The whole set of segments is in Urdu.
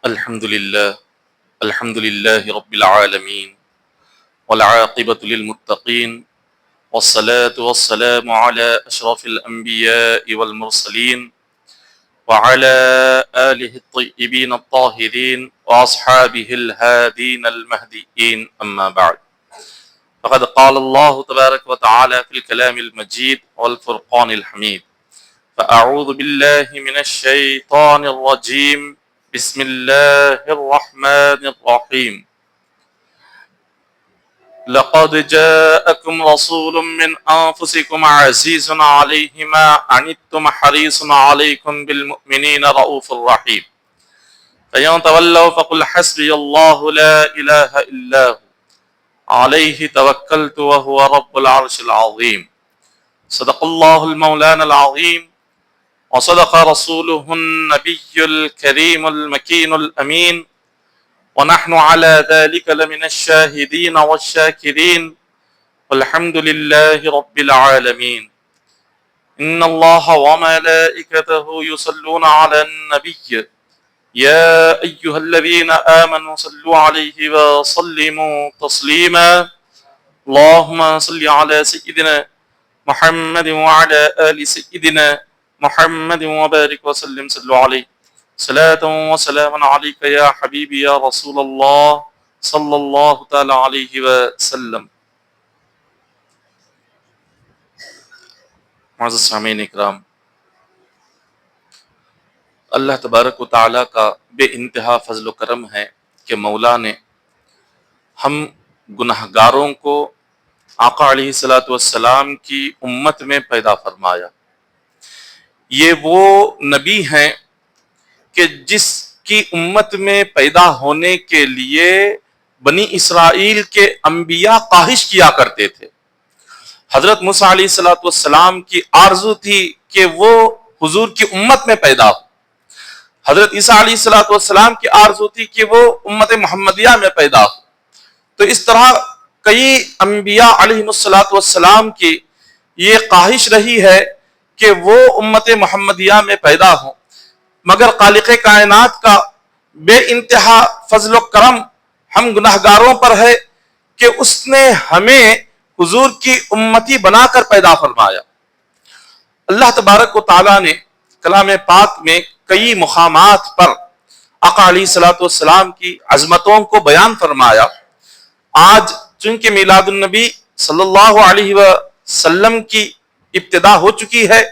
الحمد لله رب العالمين والعاقبة للمتقين والصلاة والسلام على أشرف الأنبياء والمرسلين وعلى آله الطيبين الطاهرين وأصحابه الهادين المهديين أما بعد فقد قال الله تبارك وتعالى في الكلام المجيد والفرقان الحميد فأعوذ بالله من الشيطان الرجيم بسم الله الرحمن الرحيم لقد جاءكم رسول من أنفسكم عزيز عليه ما عنتم حريص عليكم بالمؤمنين رؤوف رحيم فإن تولوا فقل حسبي الله لا إله إلا هو عليه توكلت وهو رب العرش العظيم صدق الله المولانا العظيم وصدق رسوله النبي الكريم المكين الأمين ونحن على ذلك لمن الشاهدين والشاكرين والحمد لله رب العالمين إن الله وملائكته يصلون على النبي يا أيها الذين آمنوا صلوا عليه وسلموا تسليما اللهم صل على سيدنا محمد وعلى آل سيدنا محمد وبارك وسلم صلوا عليه صلاة وسلام عليك يا حبيبي يا رسول الله صلى الله تعالى عليه وسلم. معزز سامعین اکرام، اللہ تبارک و تعالیٰ کا بے انتہا فضل و کرم ہے کہ مولا نے ہم گناہگاروں کو آقا علیہ الصلوۃ والسلام کی امت میں پیدا فرمایا. یہ وہ نبی ہیں کہ جس کی امت میں پیدا ہونے کے لیے بنی اسرائیل کے انبیاء خواہش کیا کرتے تھے. حضرت موسیٰ علیہ الصلوۃ والسلام کی آرزو تھی کہ وہ حضور کی امت میں پیدا ہو. حضرت عیسیٰ علیہ الصلوۃ والسلام کی آرزو تھی کہ وہ امت محمدیہ میں پیدا ہو. تو اس طرح کئی انبیاء علیہ الصلوۃ والسلام کی یہ خواہش رہی ہے کہ وہ امت محمدیہ میں پیدا ہوں، مگر خالق کائنات کا بے انتہا فضل و کرم ہم گناہگاروں پر ہے کہ اس نے ہمیں حضور کی امتی بنا کر پیدا فرمایا. اللہ تبارک و تعالیٰ نے کلام پاک میں کئی مقامات پر آقا علیہ الصلوۃ والسلام کی عظمتوں کو بیان فرمایا. آج چونکہ میلاد النبی صلی اللہ علیہ وسلم کی ابتدا ہو چکی ہے،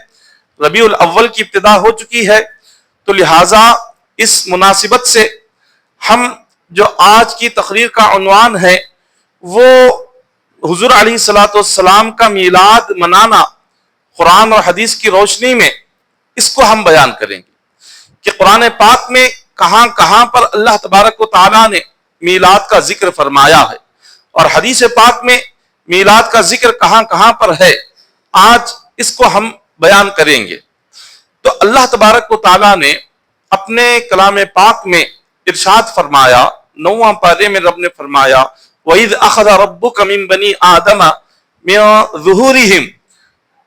ربیع الاول کی ابتدا ہو چکی ہے، تو لہٰذا اس مناسبت سے ہم جو آج کی تقریر کا عنوان ہے وہ حضور علیہ الصلوۃ والسلام کا میلاد منانا قرآن اور حدیث کی روشنی میں، اس کو ہم بیان کریں گے کہ قرآن پاک میں کہاں کہاں پر اللہ تبارک و تعالیٰ نے میلاد کا ذکر فرمایا ہے اور حدیث پاک میں میلاد کا ذکر کہاں کہاں پر ہے. آج اس کو ہم بیان کریں گے. تو اللہ تبارک و تعالیٰ نے اپنے کلام پاک میں ارشاد فرمایا، 9واں پارے میں رب نے فرمایا وَإِذْ أَخَذَ رَبُّكَ مِن بَنِي آدَمَ مِن ظُهُورِهِمْ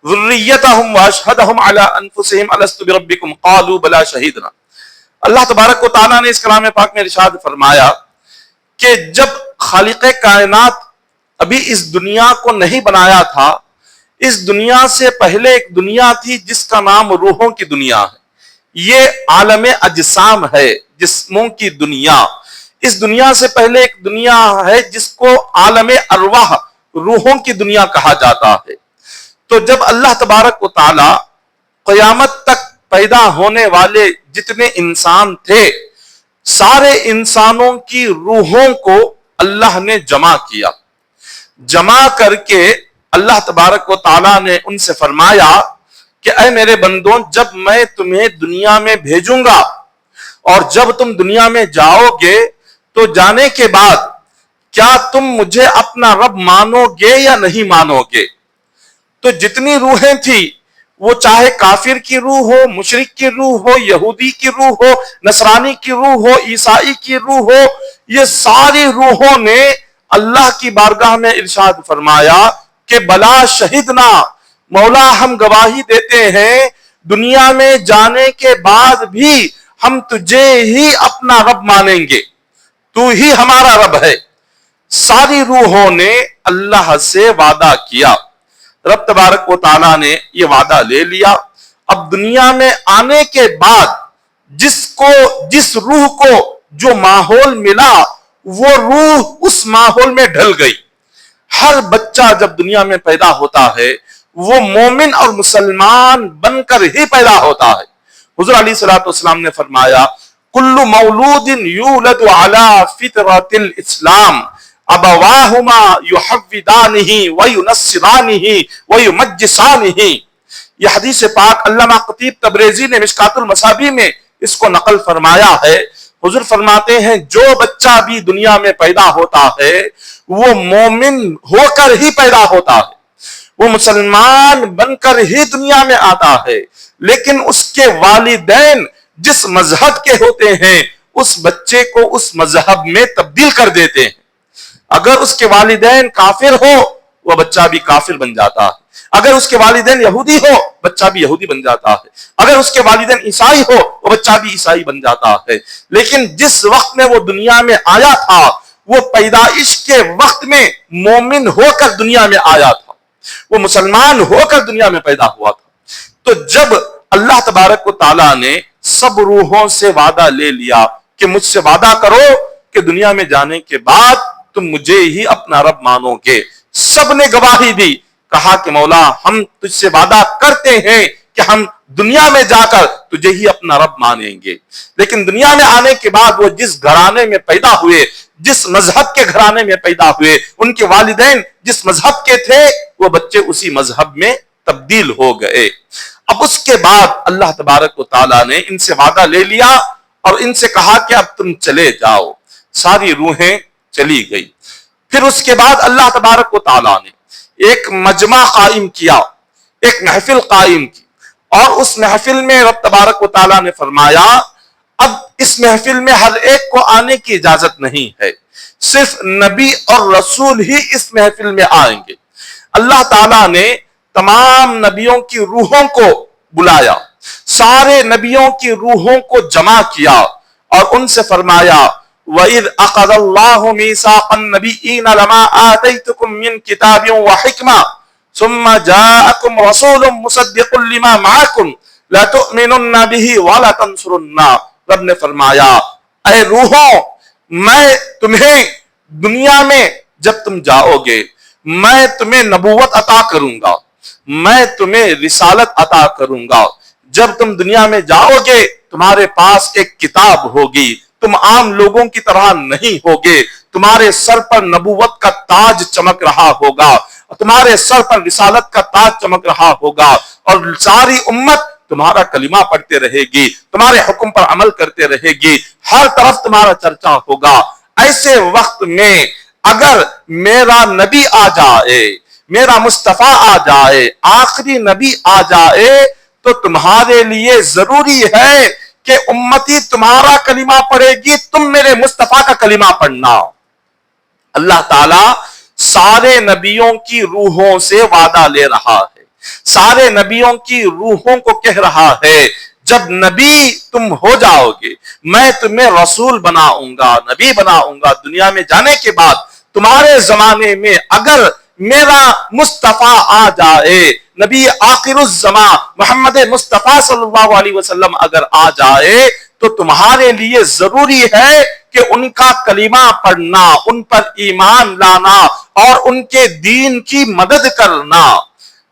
ذُرِّيَّتَهُمْ وَأَشْهَدَهُمْ عَلَىٰ أَنفُسِهِمْ أَلَسْتُ بِرَبِّكُمْ قَالُوا بَلَىٰ شَهِدْنَا. اللہ تبارک و تعالیٰ نے اس کلام پاک میں ارشاد فرمایا کہ جب خالق کائنات ابھی اس دنیا کو نہیں بنایا تھا، اس دنیا سے پہلے ایک دنیا تھی جس کا نام روحوں کی دنیا ہے. یہ عالم اجسام ہے، جسموں کی دنیا. اس دنیا سے پہلے ایک دنیا ہے جس کو عالم ارواح، روحوں کی دنیا کہا جاتا ہے. تو جب اللہ تبارک و تعالی قیامت تک پیدا ہونے والے جتنے انسان تھے، سارے انسانوں کی روحوں کو اللہ نے جمع کیا. جمع کر کے اللہ تبارک و تعالیٰ نے ان سے فرمایا کہ اے میرے بندوں، جب میں تمہیں دنیا میں بھیجوں گا اور جب تم دنیا میں جاؤ گے تو جانے کے بعد کیا تم مجھے اپنا رب مانو گے یا نہیں مانو گے؟ تو جتنی روحیں تھیں، وہ چاہے کافر کی روح ہو، مشرک کی روح ہو، یہودی کی روح ہو، نصرانی کی روح ہو، عیسائی کی روح ہو، یہ ساری روحوں نے اللہ کی بارگاہ میں ارشاد فرمایا کہ بلا شہدنا، مولا ہم گواہی دیتے ہیں دنیا میں جانے کے بعد بھی ہم تجھے ہی اپنا رب مانیں گے، تو ہی ہمارا رب ہے۔ ساری روحوں نے اللہ سے وعدہ کیا، رب تبارک و تعالیٰ نے یہ وعدہ لے لیا۔ اب دنیا میں آنے کے بعد جس روح کو جو ماحول ملا وہ روح اس ماحول میں ڈھل گئی۔ ہر بچہ جب دنیا میں پیدا ہوتا ہے وہ مومن اور مسلمان بن کر ہی پیدا ہوتا ہے۔ حضور علیہ الصلوۃ والسلام نے فرمایا کل مولود یولد علی فطرۃ الاسلام ابواہما یحودانہ وینصرانہ ویمجسانہ۔ یہ حدیث پاک علامہ خطیب تبریزی نے مشکات المصابیح میں اس کو نقل فرمایا ہے۔ حضور فرماتے ہیں جو بچہ بھی دنیا میں پیدا ہوتا ہے وہ مومن ہو کر ہی پیدا ہوتا ہے، وہ مسلمان بن کر ہی دنیا میں آتا ہے، لیکن اس کے والدین جس مذہب کے ہوتے ہیں اس بچے کو اس مذہب میں تبدیل کر دیتے ہیں۔ اگر اس کے والدین کافر ہو وہ بچہ بھی کافر بن جاتا ہے، اگر اس کے والدین یہودی ہو بچہ بھی یہودی بن جاتا ہے، اگر اس کے والدین عیسائی ہو وہ بچہ بھی عیسائی بن جاتا ہے۔ لیکن جس وقت میں وہ دنیا میں آیا تھا وہ پیدائش کے وقت میں مومن ہو کر دنیا میں آیا تھا، وہ مسلمان ہو کر دنیا میں پیدا ہوا تھا۔ تو جب اللہ تبارک و تعالیٰ نے سب روحوں سے وعدہ لے لیا کہ مجھ سے وعدہ کرو کہ دنیا میں جانے کے بعد تم مجھے ہی اپنا رب مانو گے، سب نے گواہی دی، کہا کہ مولا ہم تجھ سے وعدہ کرتے ہیں کہ ہم دنیا میں جا کر تجھے ہی اپنا رب مانیں گے۔ لیکن دنیا میں آنے کے بعد وہ جس گھرانے میں پیدا ہوئے، جس مذہب کے گھرانے میں پیدا ہوئے، ان کے والدین جس مذہب کے تھے وہ بچے اسی مذہب میں تبدیل ہو گئے۔ اب اس کے بعد اللہ تبارک و تعالیٰ نے ان سے وعدہ لے لیا اور ان سے کہا کہ اب تم چلے جاؤ۔ ساری روحیں چلی گئی۔ پھر اس کے بعد اللہ تبارک و تعالیٰ نے ایک مجمع قائم کیا، ایک محفل قائم کی، اور اس محفل میں رب تبارک و تعالیٰ نے فرمایا اب اس محفل میں ہر ایک کو آنے کی اجازت نہیں ہے، صرف نبی اور رسول ہی اس محفل میں آئیں گے۔ اللہ تعالیٰ نے تمام نبیوں کی روحوں کو بلایا، سارے نبیوں کی روحوں کو جمع کیا اور ان سے فرمایا وَإِذْ أَخَذَ اللَّهُ مِيثَاقَ النَّبِيِّينَ لَمَا آتَيْتُكُم مِّن كِتَابٍ وَحِكْمَةٍ ثُمَّ جَاءَكُمْ رَسُولٌ مُصَدِّقٌ لِّمَا مَعَكُمْ لَتُؤْمِنُنَّ بِهِ وَلَتَنصُرُنَّهُ۔ رب نے فرمایا اے روحوں میں تمہیں دنیا میں جب تم جاؤ گے میں تمہیں نبوت عطا کروں گا، میں تمہیں رسالت عطا کروں گا۔ جب تم دنیا میں جاؤ گے تمہارے پاس ایک کتاب ہوگی، تم عام لوگوں کی طرح نہیں ہوگے، تمہارے سر پر نبوت کا تاج چمک رہا ہوگا، تمہارے سر پر رسالت کا تاج چمک رہا ہوگا، اور ساری امت تمہارا کلمہ پڑھتے رہے گی، تمہارے حکم پر عمل کرتے رہے گی، ہر طرف تمہارا چرچا ہوگا۔ ایسے وقت میں اگر میرا نبی آ جائے، میرا مصطفیٰ آ جائے، آخری نبی آ جائے تو تمہارے لیے ضروری ہے کہ امتی تمہارا کلمہ پڑھے گی، تم میرے مصطفیٰ کا کلمہ پڑھنا۔ اللہ تعالیٰ سارے نبیوں کی روحوں سے وعدہ لے رہا ہے، سارے نبیوں کی روحوں کو کہہ رہا ہے جب نبی تم ہو جاؤ گے میں تمہیں رسول بناؤں گا، نبی بناؤں گا۔ دنیا میں جانے کے بعد تمہارے زمانے میں اگر میرا مصطفیٰ آ جائے، نبی آخر الزمان محمد مصطفیٰ صلی اللہ علیہ وسلم اگر آ جائے تو تمہارے لیے ضروری ہے کہ ان کا کلمہ پڑھنا، ان پر ایمان لانا اور ان کے دین کی مدد کرنا۔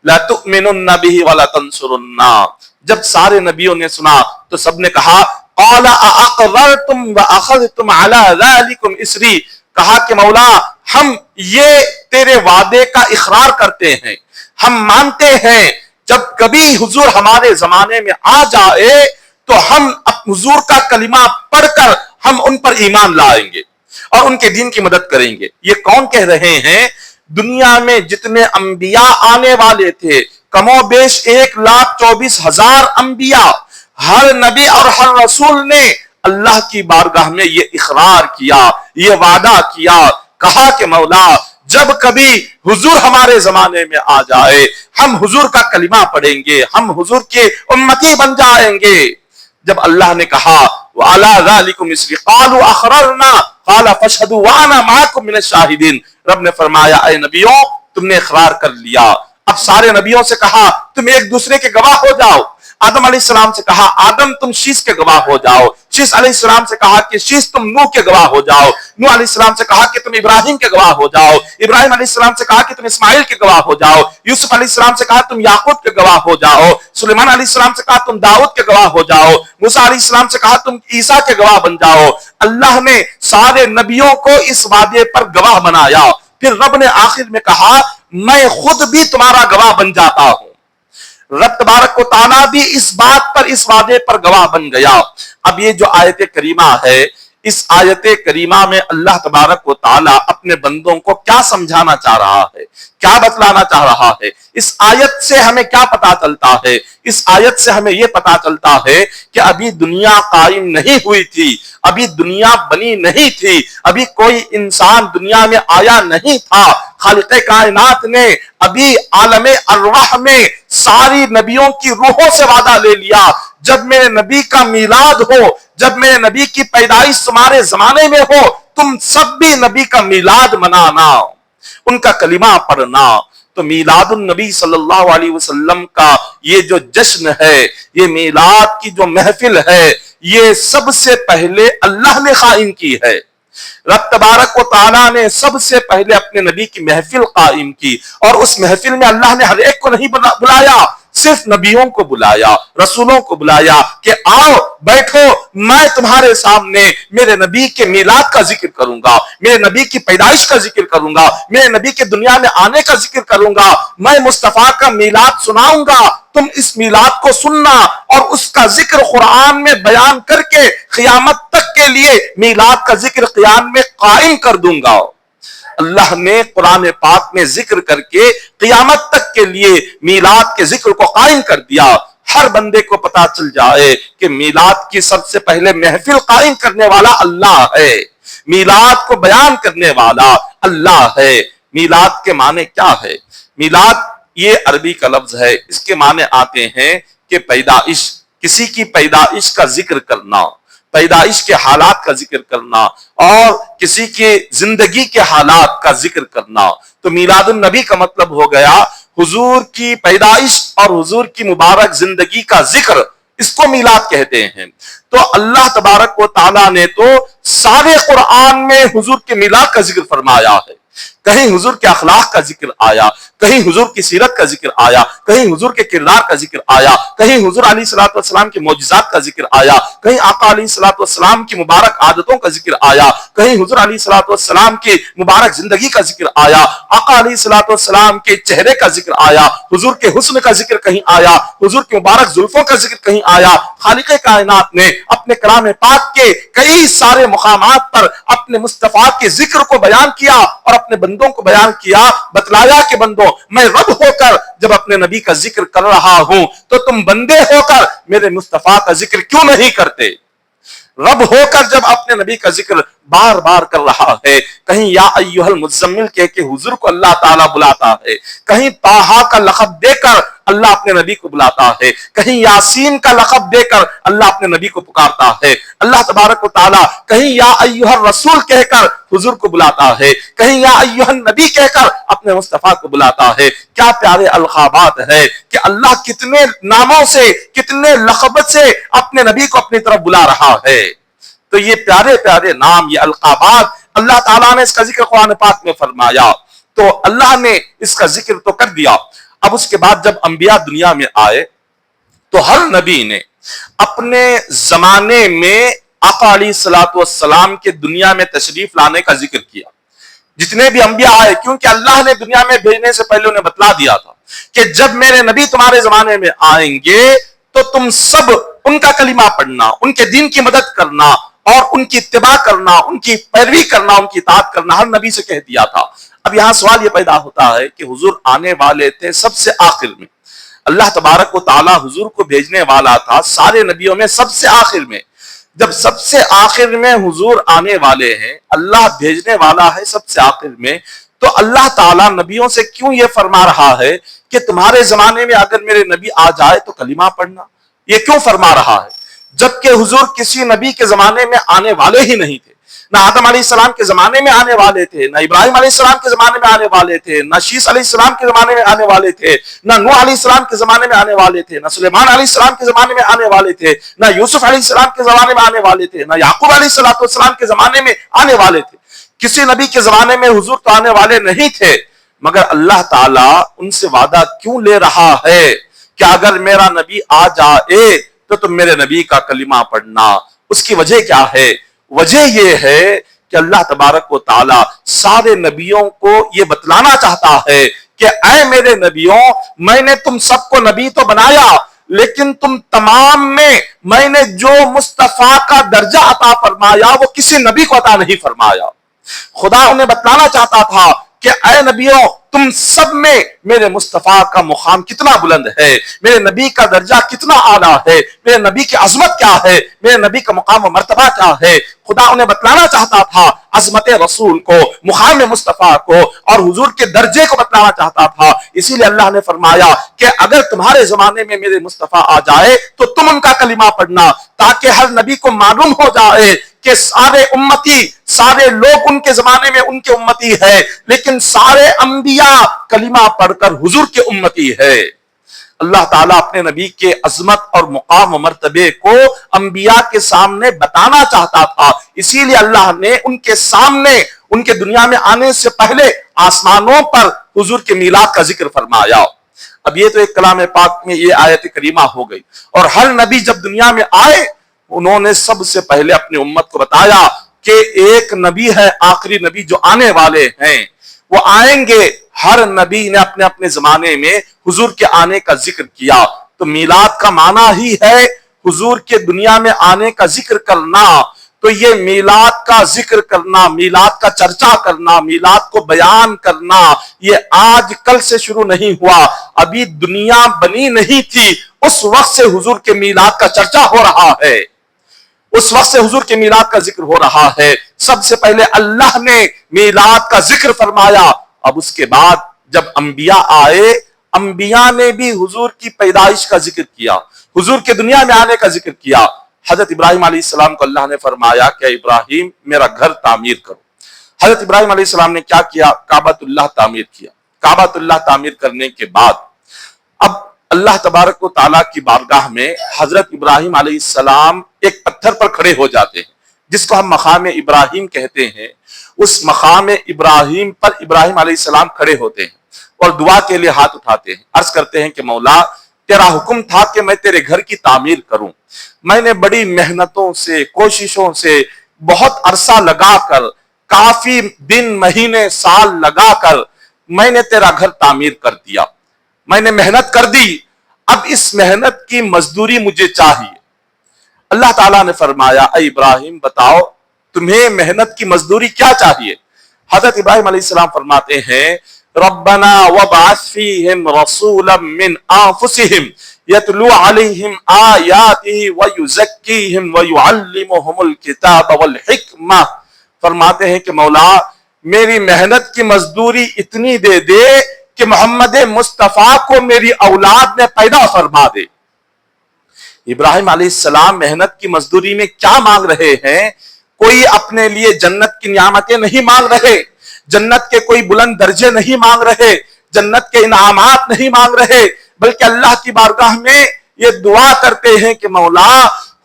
لَتُؤْمِنُنَّ بِهِ وَلَتَنصُرُنَّهُ۔ جب سارے نبیوں نے سنا تو سب نے کہا قَالَ أَأَقْرَرْتُمْ وَأَخَذْتُمْ عَلَى ذَلِكُمْ إِصْرِي، کہا کہ مولا ہم یہ تیرے وعدے کا اقرار کرتے ہیں، ہم مانتے ہیں جب کبھی حضور ہمارے زمانے میں آ جائے تو ہم حضور کا کلمہ پڑھ کر ہم ان پر ایمان لائیں گے اور ان کے دین کی مدد کریں گے۔ یہ کون کہہ رہے ہیں؟ دنیا میں جتنے انبیاء آنے والے تھے کم و بیش 1,24,000 انبیاء، ہر نبی اور ہر رسول نے اللہ کی بارگاہ میں یہ اقرار کیا، یہ وعدہ کیا، کہا کہ مولا جب کبھی حضور ہمارے زمانے میں آ جائے ہم حضور کا کلمہ پڑھیں گے، ہم حضور کے امتی بن جائیں گے۔ جب اللہ نے کہا وَعَلَىٰ ذَلِكُمْ مِثْلِ قَالُوا أَخْرَرْنَا قَالَ فَاشْهَدُوا وَأَنَا مَعَكُمْ مِنَ الشَّاهِدِينَ۔ رب نے فرمایا اے نبیوں تم نے اقرار کر لیا۔ اب سارے نبیوں سے کہا تم ایک دوسرے کے گواہ ہو جاؤ۔ آدم علیہ السلام سے کہا آدم تم شیش کے گواہ ہو جاؤ، شیش علیہ السلام سے کہا کہ شیش تم نوح کے گواہ ہو جاؤ، نوح علیہ السلام سے کہا کہ تم ابراہیم کے گواہ ہو جاؤ، ابراہیم علیہ السلام سے کہا کہ تم اسماعیل کے گواہ ہو جاؤ، یوسف علیہ السلام سے کہا تم یعقوب کے گواہ ہو جاؤ، سلیمان علیہ السلام سے کہا تم داؤد کے گواہ ہو جاؤ، موسیٰ علیہ السلام سے کہا تم عیسیٰ کے گواہ بن جاؤ۔ اللہ نے سارے نبیوں کو اس وعدے پر گواہ بنایا۔ پھر رب نے آخر میں کہا میں خود بھی تمہارا گواہ بن جاتا ہوں۔ رب تبارک و تعالیٰ بھی اس بات پر اس وعدے پر گواہ بن گیا۔ اب یہ جو آیت کریمہ ہے، اس آیت کریمہ میں اللہ تبارک و تعالیٰ اپنے بندوں کو کیا سمجھانا چاہ رہا ہے، کیا بتلانا چاہ رہا ہے؟ اس آیت سے ہمیں کیا پتا چلتا ہے؟ اس آیت سے ہمیں یہ پتا چلتا ہے کہ ابھی دنیا قائم نہیں ہوئی تھی، ابھی دنیا بنی نہیں تھی، ابھی کوئی انسان دنیا میں آیا نہیں تھا۔ خالق کائنات نے ابھی عالم ارواح میں ساری نبیوں کی روحوں سے وعدہ لے لیا، جب میرے نبی کا میلاد ہو، جب میرے نبی کی پیدائش تمہارے زمانے میں ہو، تم سب بھی نبی کا میلاد منانا، ان کا کلمہ پڑھنا۔ تو میلاد النبی صلی اللہ علیہ وسلم کا یہ جو جشن ہے، یہ میلاد کی جو محفل ہے، یہ سب سے پہلے اللہ نے قائم کی ہے۔ رب تبارک و تعالیٰ نے سب سے پہلے اپنے نبی کی محفل قائم کی، اور اس محفل میں اللہ نے ہر ایک کو نہیں بلایا، صرف نبیوں کو بلایا، رسولوں کو بلایا کہ آؤ بیٹھو، میں تمہارے سامنے میرے نبی کے میلاد کا ذکر کروں گا، میرے نبی کی پیدائش کا ذکر کروں گا، میرے نبی کے دنیا میں آنے کا ذکر کروں گا، میں مصطفیٰ کا میلاد سناؤں گا، تم اس میلاد کو سننا اور اس کا ذکر قرآن میں بیان کر کے قیامت تک کے لیے میلاد کا ذکر قیام میں قائم کر دوں گا۔ اللہ نے قرآن پاک میں ذکر کر کے قیامت تک کے لیے میلاد کے ذکر کو قائم کر دیا۔ ہر بندے کو پتا چل جائے کہ میلاد کی سب سے پہلے محفل قائم کرنے والا اللہ ہے، میلاد کو بیان کرنے والا اللہ ہے۔ میلاد کے معنی کیا ہے؟ میلاد یہ عربی کا لفظ ہے، اس کے معنی آتے ہیں کہ پیدائش، کسی کی پیدائش کا ذکر کرنا، پیدائش کے حالات کا ذکر کرنا، اور کسی کی زندگی کے حالات کا ذکر کرنا۔ تو میلاد النبی کا مطلب ہو گیا حضور کی پیدائش اور حضور کی مبارک زندگی کا ذکر، اس کو میلاد کہتے ہیں۔ تو اللہ تبارک و تعالیٰ نے تو سارے قرآن میں حضور کے میلاد کا ذکر فرمایا ہے۔ کہیں حضور کے اخلاق کا ذکر آیا، کہیں حضور کی سیرت کا ذکر آیا، کہیں حضور کے کردار کا ذکر آیا، کہیں حضور علیہ الصلوۃ والسلام کے معجزات کا ذکر آیا، کہیں آقا علیہ الصلوۃ والسلام کی مبارک عادتوں کا ذکر آیا، کہیں حضور علیہ الصلوۃ والسلام کی مبارک زندگی کا ذکر آیا، آقا علیہ الصلوۃ والسلام کے چہرے کا ذکر آیا، حضور کے حسن کا ذکر کہیں آیا، حضور کی مبارک زلفوں کا ذکر کہیں آیا۔ خالق کائنات نے اپنے کلام پاک کے کئی سارے مقامات پر اپنے مصطفیٰ کے ذکر کو بیان کیا اور اپنے بندوں کو بیان کیا، بتلایا کہ بندوں میں رب ہو کر جب اپنے نبی کا ذکر کر رہا ہوں تو تم بندے ہو کر میرے مصطفیٰ کا ذکر کیوں نہیں کرتے؟ رب ہو کر جب اپنے نبی کا ذکر بار بار کر رہا ہے، کہیں یا ایھا المزمل کہہ کے حضور کو اللہ تعالیٰ بلاتا ہے، کہیں طٰہٰ کا لقب دے کر اللہ اپنے نبی کو بلاتا ہے، کہیں یاسین کا لقب دے کر اللہ اپنے نبی کو پکارتا ہے۔ اللہ تبارک و تعالیٰ کہیں یا ایھا الرسول کہہ کر حضور کو بلاتا ہے، کہیں یا ایھا النبی کہہ کر اپنے مصطفیٰ کو بلاتا ہے۔ کیا پیارے القابات ہے کہ اللہ کتنے ناموں سے، کتنے لقب سے اپنے نبی کو اپنی طرف بلا رہا ہے۔ تو یہ پیارے پیارے نام، یہ القابات، اللہ تعالیٰ نے اس کا ذکر قرآن پاک میں فرمایا، تو اللہ نے اس کا ذکر تو کر دیا۔ اب اس کے بعد جب انبیاء دنیا میں آئے تو ہر نبی نے اپنے زمانے میں آقا علیہ الصلوۃ والسلام کے دنیا میں تشریف لانے کا ذکر کیا۔ جتنے بھی انبیاء آئے، کیونکہ اللہ نے دنیا میں بھیجنے سے پہلے انہیں بتلا دیا تھا کہ جب میرے نبی تمہارے زمانے میں آئیں گے تو تم سب ان کا کلمہ پڑھنا، ان کے دین کی مدد کرنا اور ان کی اتباع کرنا، ان کی پیروی کرنا، ان کی اطاعت کرنا، ہر نبی سے کہہ دیا تھا۔ اب یہاں سوال یہ پیدا ہوتا ہے کہ حضور آنے والے تھے سب سے آخر میں، اللہ تبارک و تعالیٰ حضور کو بھیجنے والا تھا سارے نبیوں میں سب سے آخر میں۔ جب سب سے آخر میں حضور آنے والے ہیں، اللہ بھیجنے والا ہے سب سے آخر میں، تو اللہ تعالیٰ نبیوں سے کیوں یہ فرما رہا ہے کہ تمہارے زمانے میں اگر میرے نبی آ جائے تو کلمہ پڑھنا؟ یہ کیوں فرما رہا ہے؟ جبکہ حضور کسی نبی کے زمانے میں آنے والے ہی نہیں تھے. نہ آدم علیہ السلام کے زمانے میں آنے والے تھے، نہ ابراہیم علیہ السلام کے زمانے میں آنے والے تھے، نہ شیس علیہ السلام کے زمانے میں آنے والے تھے، نہ نوح علیہ السلام کے زمانے میں آنے والے تھے، نہ سلیمان علیہ السلام کے زمانے میں آنے والے تھے، نہ یوسف علیہ السلام کے زمانے میں آنے والے تھے، نہ یعقوب علیہ السلام کے زمانے میں آنے والے تھے. کسی نبی کے زمانے میں حضور تو آنے والے نہیں تھے، مگر اللہ تعالیٰ ان سے وعدہ کیوں لے رہا ہے کہ اگر میرا نبی آ جائے تو تم میرے نبی کا کلمہ پڑھنا؟ اس کی وجہ کیا ہے؟ وجہ یہ ہے کہ اللہ تبارک و تعالی سارے نبیوں کو یہ بتلانا چاہتا ہے کہ اے میرے نبیوں، میں نے تم سب کو نبی تو بنایا، لیکن تم تمام میں نے جو مصطفیٰ کا درجہ عطا فرمایا وہ کسی نبی کو عطا نہیں فرمایا. خدا انہیں بتلانا چاہتا تھا کہ اے نبیوں، تم سب میں میرے مصطفیٰ کا مقام کتنا بلند ہے، میرے نبی کا درجہ کتنا اعلیٰ ہے، میرے نبی کی عظمت کیا ہے، میرے نبی کا مقام و مرتبہ کیا ہے. خدا انہیں بتلانا چاہتا تھا عظمت رسول کو، مقام مصطفیٰ کو، اور حضور کے درجے کو بتلانا چاہتا تھا. اسی لیے اللہ نے فرمایا کہ اگر تمہارے زمانے میں میرے مصطفیٰ آ جائے تو تم ان کا کلمہ پڑھنا، تاکہ ہر نبی کو معلوم ہو جائے کہ سارے امتی، سارے لوگ ان کے زمانے میں ان کے امتی ہے، لیکن سارے انبیاء کلمہ پڑھ کر حضور کے امتی ہے. اللہ تعالیٰ اپنے نبی کے عظمت اور مقام و مرتبے کو انبیاء کے سامنے بتانا چاہتا تھا. اسی لیے اللہ نے ان کے سامنے، ان کے دنیا میں آنے سے پہلے آسمانوں پر حضور کے میلاد کا ذکر فرمایا. اب یہ تو ایک کلام پاک میں یہ آیت کریمہ ہو گئی، اور ہر نبی جب دنیا میں آئے انہوں نے سب سے پہلے اپنی امت کو بتایا کہ ایک نبی ہے، آخری نبی جو آنے والے ہیں وہ آئیں گے. ہر نبی نے اپنے اپنے زمانے میں حضور کے آنے کا ذکر کیا. تو میلاد کا معنی ہی ہے حضور کے دنیا میں آنے کا ذکر کرنا. تو یہ میلاد کا ذکر کرنا، میلاد کا چرچا کرنا، میلاد کو بیان کرنا، یہ آج کل سے شروع نہیں ہوا. ابھی دنیا بنی نہیں تھی اس وقت سے حضور کے میلاد کا چرچا ہو رہا ہے، اس وقت سے حضور کے میلاد کا ذکر ہو رہا ہے. سب سے پہلے اللہ نے میلاد کا ذکر فرمایا. اب اس کے بعد جب انبیاء آئے، انبیاء نے بھی حضور کی پیدائش کا ذکر کیا، حضور کے دنیا میں آنے کا ذکر کیا. حضرت ابراہیم علیہ السلام کو اللہ نے فرمایا کہ ابراہیم میرا گھر تعمیر کرو. حضرت ابراہیم علیہ السلام نے کیا کیا؟ کعبۃ اللہ تعمیر کیا. کعبۃ اللہ تعمیر کرنے کے بعد اب اللہ تبارک و تعالیٰ کی بارگاہ میں حضرت ابراہیم علیہ السلام ایک پتھر پر کھڑے ہو جاتے ہیں جس کو ہم مقام ابراہیم کہتے ہیں. اس مقام ابراہیم پر ابراہیم علیہ السلام کھڑے ہوتے ہیں اور دعا کے لیے ہاتھ اٹھاتے ہیں، عرض کرتے ہیں کہ مولا تیرا حکم تھا کہ میں تیرے گھر کی تعمیر کروں. میں نے بڑی محنتوں سے، کوششوں سے، بہت عرصہ لگا کر، کافی دن، مہینے، سال لگا کر میں نے تیرا گھر تعمیر کر دیا. میں نے محنت کر دی، اب اس محنت کی مزدوری مجھے چاہیے. اللہ تعالیٰ نے فرمایا اے ابراہیم بتاؤ تمہیں محنت کی مزدوری کیا چاہیے؟ حضرت ابراہیم علیہ السلام فرماتے ہیں ربنا وابعث فیہم رسولا من انفسہم یتلو علیہم آیاتہ ویزکیہم ویعلمہم الکتاب والحکمہ. فرماتے ہیں کہ مولا میری محنت کی مزدوری اتنی دے دے کہ محمد مصطفیٰ کو میری اولاد میں پیدا فرما دے. ابراہیم علیہ السلام محنت کی مزدوری میں کیا مانگ رہے ہیں؟ کوئی اپنے لیے جنت کی نعمتیں نہیں مانگ رہے، جنت کے کوئی بلند درجے نہیں مانگ رہے، جنت کے انعامات نہیں مانگ رہے، بلکہ اللہ کی بارگاہ میں یہ دعا کرتے ہیں کہ مولا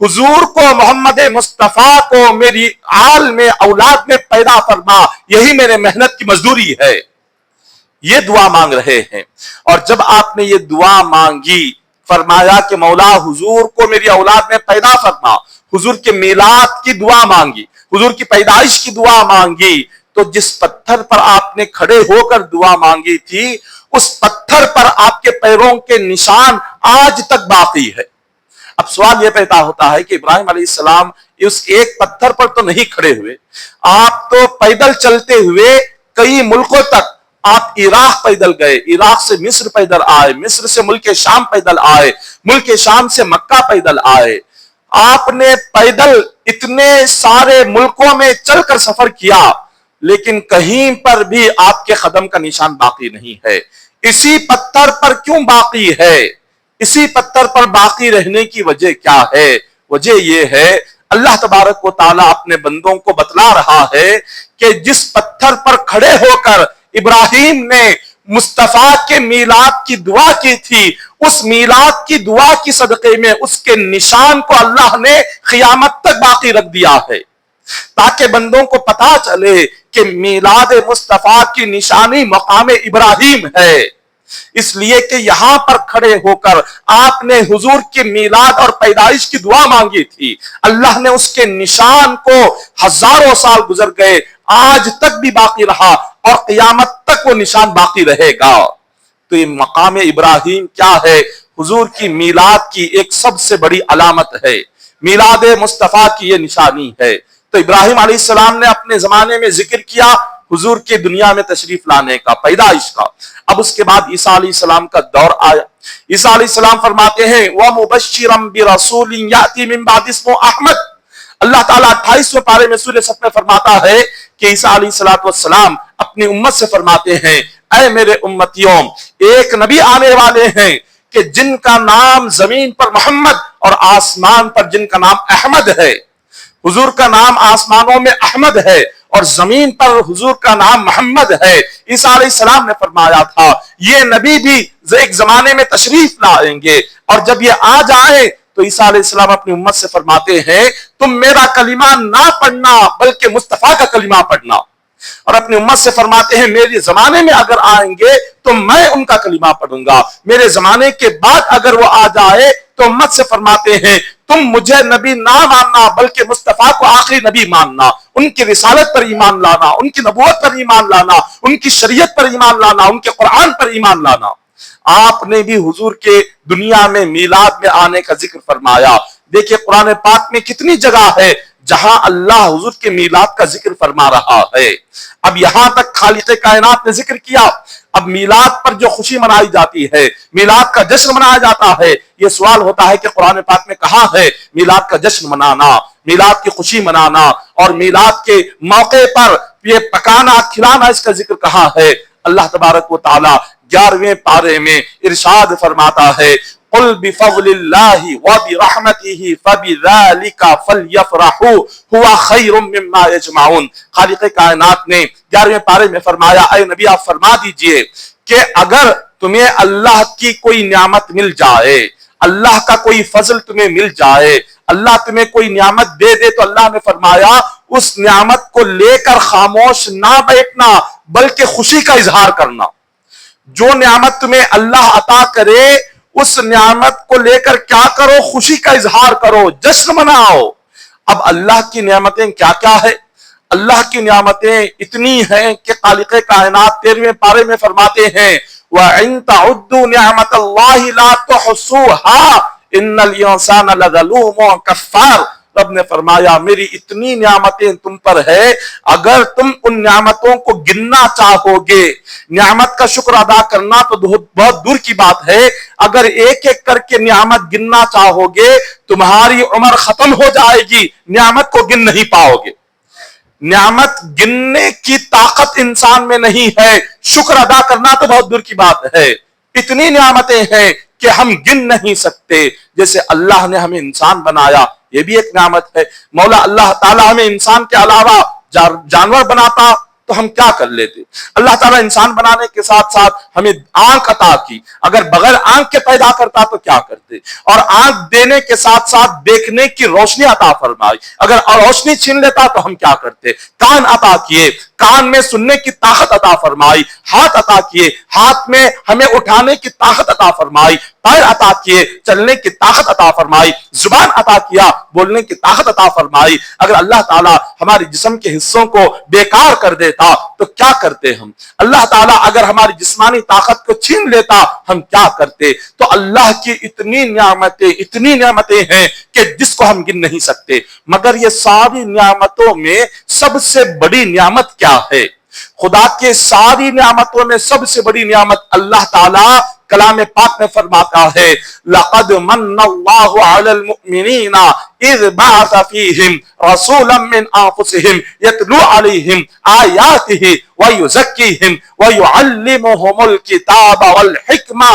حضور کو، محمد مصطفیٰ کو میری آل میں، اولاد میں پیدا فرما، یہی میرے محنت کی مزدوری ہے. یہ دعا مانگ رہے ہیں. اور جب آپ نے یہ دعا مانگی، فرمایا کہ مولا حضور کو میری اولاد میں پیدا فرما، حضور کے میلاد کی دعا مانگی، حضور کی پیدائش کی دعا مانگی، تو جس پتھر پر آپ نے کھڑے ہو کر دعا مانگی تھی اس پتھر پر آپ کے پیروں کے نشان آج تک باقی ہے. اب سوال یہ پیدا ہوتا ہے کہ ابراہیم علیہ السلام اس ایک پتھر پر تو نہیں کھڑے ہوئے، آپ تو پیدل چلتے ہوئے کئی ملکوں تک، آپ عراق پیدل گئے، عراق سے مصر پیدل آئے، مصر سے ملک شام پیدل آئے، ملک شام سے مکہ پیدل آئے. آپ نے پیدل اتنے سارے ملکوں میں چل کر سفر کیا، لیکن کہیں پر بھی آپ کے قدم کا نشان باقی نہیں ہے. اسی پتھر پر کیوں باقی ہے؟ اسی پتھر پر باقی رہنے کی وجہ کیا ہے؟ وجہ یہ ہے اللہ تبارک و تعالیٰ اپنے بندوں کو بتلا رہا ہے کہ جس پتھر پر کھڑے ہو کر ابراہیم نے مصطفیٰ کے میلاد کی دعا کی تھی، اس میلاد کی دعا کی صدقے میں اس کے نشان کو اللہ نے قیامت تک باقی رکھ دیا ہے، تاکہ بندوں کو پتا چلے کہ میلاد مصطفیٰ کی نشانی مقام ابراہیم ہے۔ اس لیے کہ یہاں پر کھڑے ہو کر آپ نے حضور کے میلاد اور پیدائش کی دعا مانگی تھی، اللہ نے اس کے نشان کو ہزاروں سال گزر گئے، آج تک بھی باقی رہا اور قیامت تک وہ نشان باقی رہے گا۔ تو یہ مقام ابراہیم کیا ہے؟ حضور کی میلاد کی ایک سب سے بڑی علامت ہے، میلاد مصطفیٰ کی یہ نشانی ہے۔ تو ابراہیم علیہ السلام نے اپنے زمانے میں ذکر کیا حضور کے دنیا میں تشریف لانے کا، پیدائش کا۔ اب اس کے بعد عیسیٰ علیہ السلام کا دور آیا۔ عیسیٰ علیہ السلام فرماتے ہیں وَمُبَشِّرًا بِرَسُولٍ يَأْتِي مِن بَعْدِ اسْمُهُ احمد۔ اللہ تعالیٰ 28ویں پارے میں سورہ صف میں فرماتا ہے کہ عیسیٰ علیہ السلام اپنی امت سے فرماتے ہیں اے میرے امتیوں، ایک نبی آنے والے ہیں کہ جن کا نام زمین پر محمد اور آسمان پر جن کا نام احمد ہے۔ حضور کا نام آسمانوں میں احمد ہے اور زمین پر حضور کا نام محمد ہے۔ عیسیٰ علیہ السلام نے فرمایا تھا یہ نبی بھی ایک زمانے میں تشریف لائیں گے، اور جب یہ آ جائیں تو عیسیٰ علیہ السلام اپنی امت سے فرماتے ہیں تم میرا کلمہ نہ پڑھنا بلکہ مصطفیٰ کا کلمہ پڑھنا، اور اپنی امت سے فرماتے ہیں میرے زمانے میں اگر آئیں گے تو میں ان کا کلمہ پڑھوں گا، میرے زمانے کے بعد اگر وہ آ جائے تو امت سے فرماتے ہیں تم مجھے نبی نہ ماننا بلکہ مصطفیٰ کو آخری نبی ماننا، ان کی رسالت پر ایمان لانا، ان کی نبوت پر ایمان لانا، ان کی شریعت پر ایمان لانا، ان کے قرآن پر ایمان لانا۔ آپ نے بھی حضور کے دنیا میں میلاد میں آنے کا ذکر فرمایا۔ دیکھیے قرآن پاک میں کتنی جگہ ہے جہاں اللہ حضور کے میلاد کا ذکر فرما رہا ہے۔ اب یہاں تک خالق کائنات نے ذکر کیا، اب میلاد پر جو خوشی منائی جاتی ہے، میلاد کا جشن منایا جاتا ہے، یہ سوال ہوتا ہے کہ قرآن پاک میں کہاں ہے میلاد کا جشن منانا، میلاد کی خوشی منانا، اور میلاد کے موقع پر یہ پکانا کھلانا، اس کا ذکر کہاں ہے؟ اللہ تبارک و تعالی 11ویں پارے میں ارشاد فرماتا ہے قُلْ بِفَضْلِ اللَّهِ وَبِرَحْمَتِهِ فَبِذَلِكَ فَلْيَفْرَحُوا هُوَ خَيْرٌ مِّمَّا يَجْمَعُونَ۔ خالق کائنات نے 11ویں پارے میں فرمایا اے نبی آپ فرما دیجئے کہ اگر تمہیں اللہ کی کوئی نعمت مل جائے، اللہ کا کوئی فضل تمہیں مل جائے، اللہ تمہیں کوئی نعمت دے دے، تو اللہ نے فرمایا اس نعمت کو لے کر خاموش نہ بیٹھنا بلکہ خوشی کا اظہار کرنا۔ جو نعمت تمہیں اللہ عطا کرے اس نعمت کو لے کر کیا کرو؟ خوشی کا اظہار کرو، جشن مناؤ۔ اب اللہ کی نعمتیں کیا کیا ہے؟ اللہ کی نعمتیں اتنی ہیں کہ خالق کائنات 13ویں پارے میں فرماتے ہیں وَإِن تَعُدُّوا نِعْمَةَ اللَّهِ لَا تُحْصُوهَا إِنَّ الْإِنسَانَ لَظَلُومٌ كَفَّارٌ۔ رب نے فرمایا میری اتنی نعمتیں تم پر ہے، اگر تم ان نعمتوں کو گننا چاہو گے، نعمت کا شکر ادا کرنا تو بہت دور کی بات ہے، اگر ایک ایک کر کے نعمت گننا چاہو گے تمہاری عمر ختم ہو جائے گی، نعمت کو گن نہیں پاؤ گے۔ نعمت گننے کی طاقت انسان میں نہیں ہے، شکر ادا کرنا تو بہت دور کی بات ہے۔ اتنی نعمتیں ہیں کہ ہم گن نہیں سکتے۔ جیسے اللہ نے ہمیں انسان بنایا، یہ بھی ایک نعمت ہے۔ مولا اللہ تعالیٰ ہمیں انسان کے علاوہ جانور بناتا تو ہم کیا کر لیتے؟ اللہ تعالیٰ انسان بنانے کے ساتھ ساتھ ہمیں آنکھ عطا کی، اگر بغیر آنکھ کے پیدا کرتا تو کیا کرتے؟ اور آنکھ دینے کے ساتھ ساتھ دیکھنے کی روشنی عطا فرمائی، اگر روشنی چھین لیتا تو ہم کیا کرتے؟ کان عطا کیے، کان میں سننے کی طاقت عطا فرمائی، ہاتھ عطا کیے، ہاتھ میں ہمیں اٹھانے کی طاقت عطا فرمائی، پیر عطا کیے، چلنے کی طاقت عطا فرمائی، زبان عطا کیا، بولنے کی طاقت عطا فرمائی۔ اگر اللہ تعالیٰ ہمارے جسم کے حصوں کو بیکار کر دیتا تو کیا کرتے ہم؟ اللہ تعالیٰ اگر ہماری جسمانی طاقت کو چھین لیتا ہم کیا کرتے؟ تو اللہ کی اتنی نعمتیں ہیں کہ جس کو ہم گن نہیں سکتے۔ مگر یہ ساری نعمتوں میں سب سے بڑی نعمت کیا ہے؟ خدا کے ساری نعمتوں میں سب سے بڑی نعمت اللہ تعالیٰ کلام پاک میں فرماتا ہے لَقَدْ مَنَّ اللَّهُ عَلَى الْمُؤْمِنِينَ إِذْ بَعَثَ فِيهِمْ رَسُولًا مِّنْ أَنفُسِهِمْ يَتْلُو عَلَيْهِمْ آيَاتِهِ وَيُزَكِّيهِمْ وَيُعَلِّمُهُمُ الْكِتَابَ وَالْحِكْمَةَ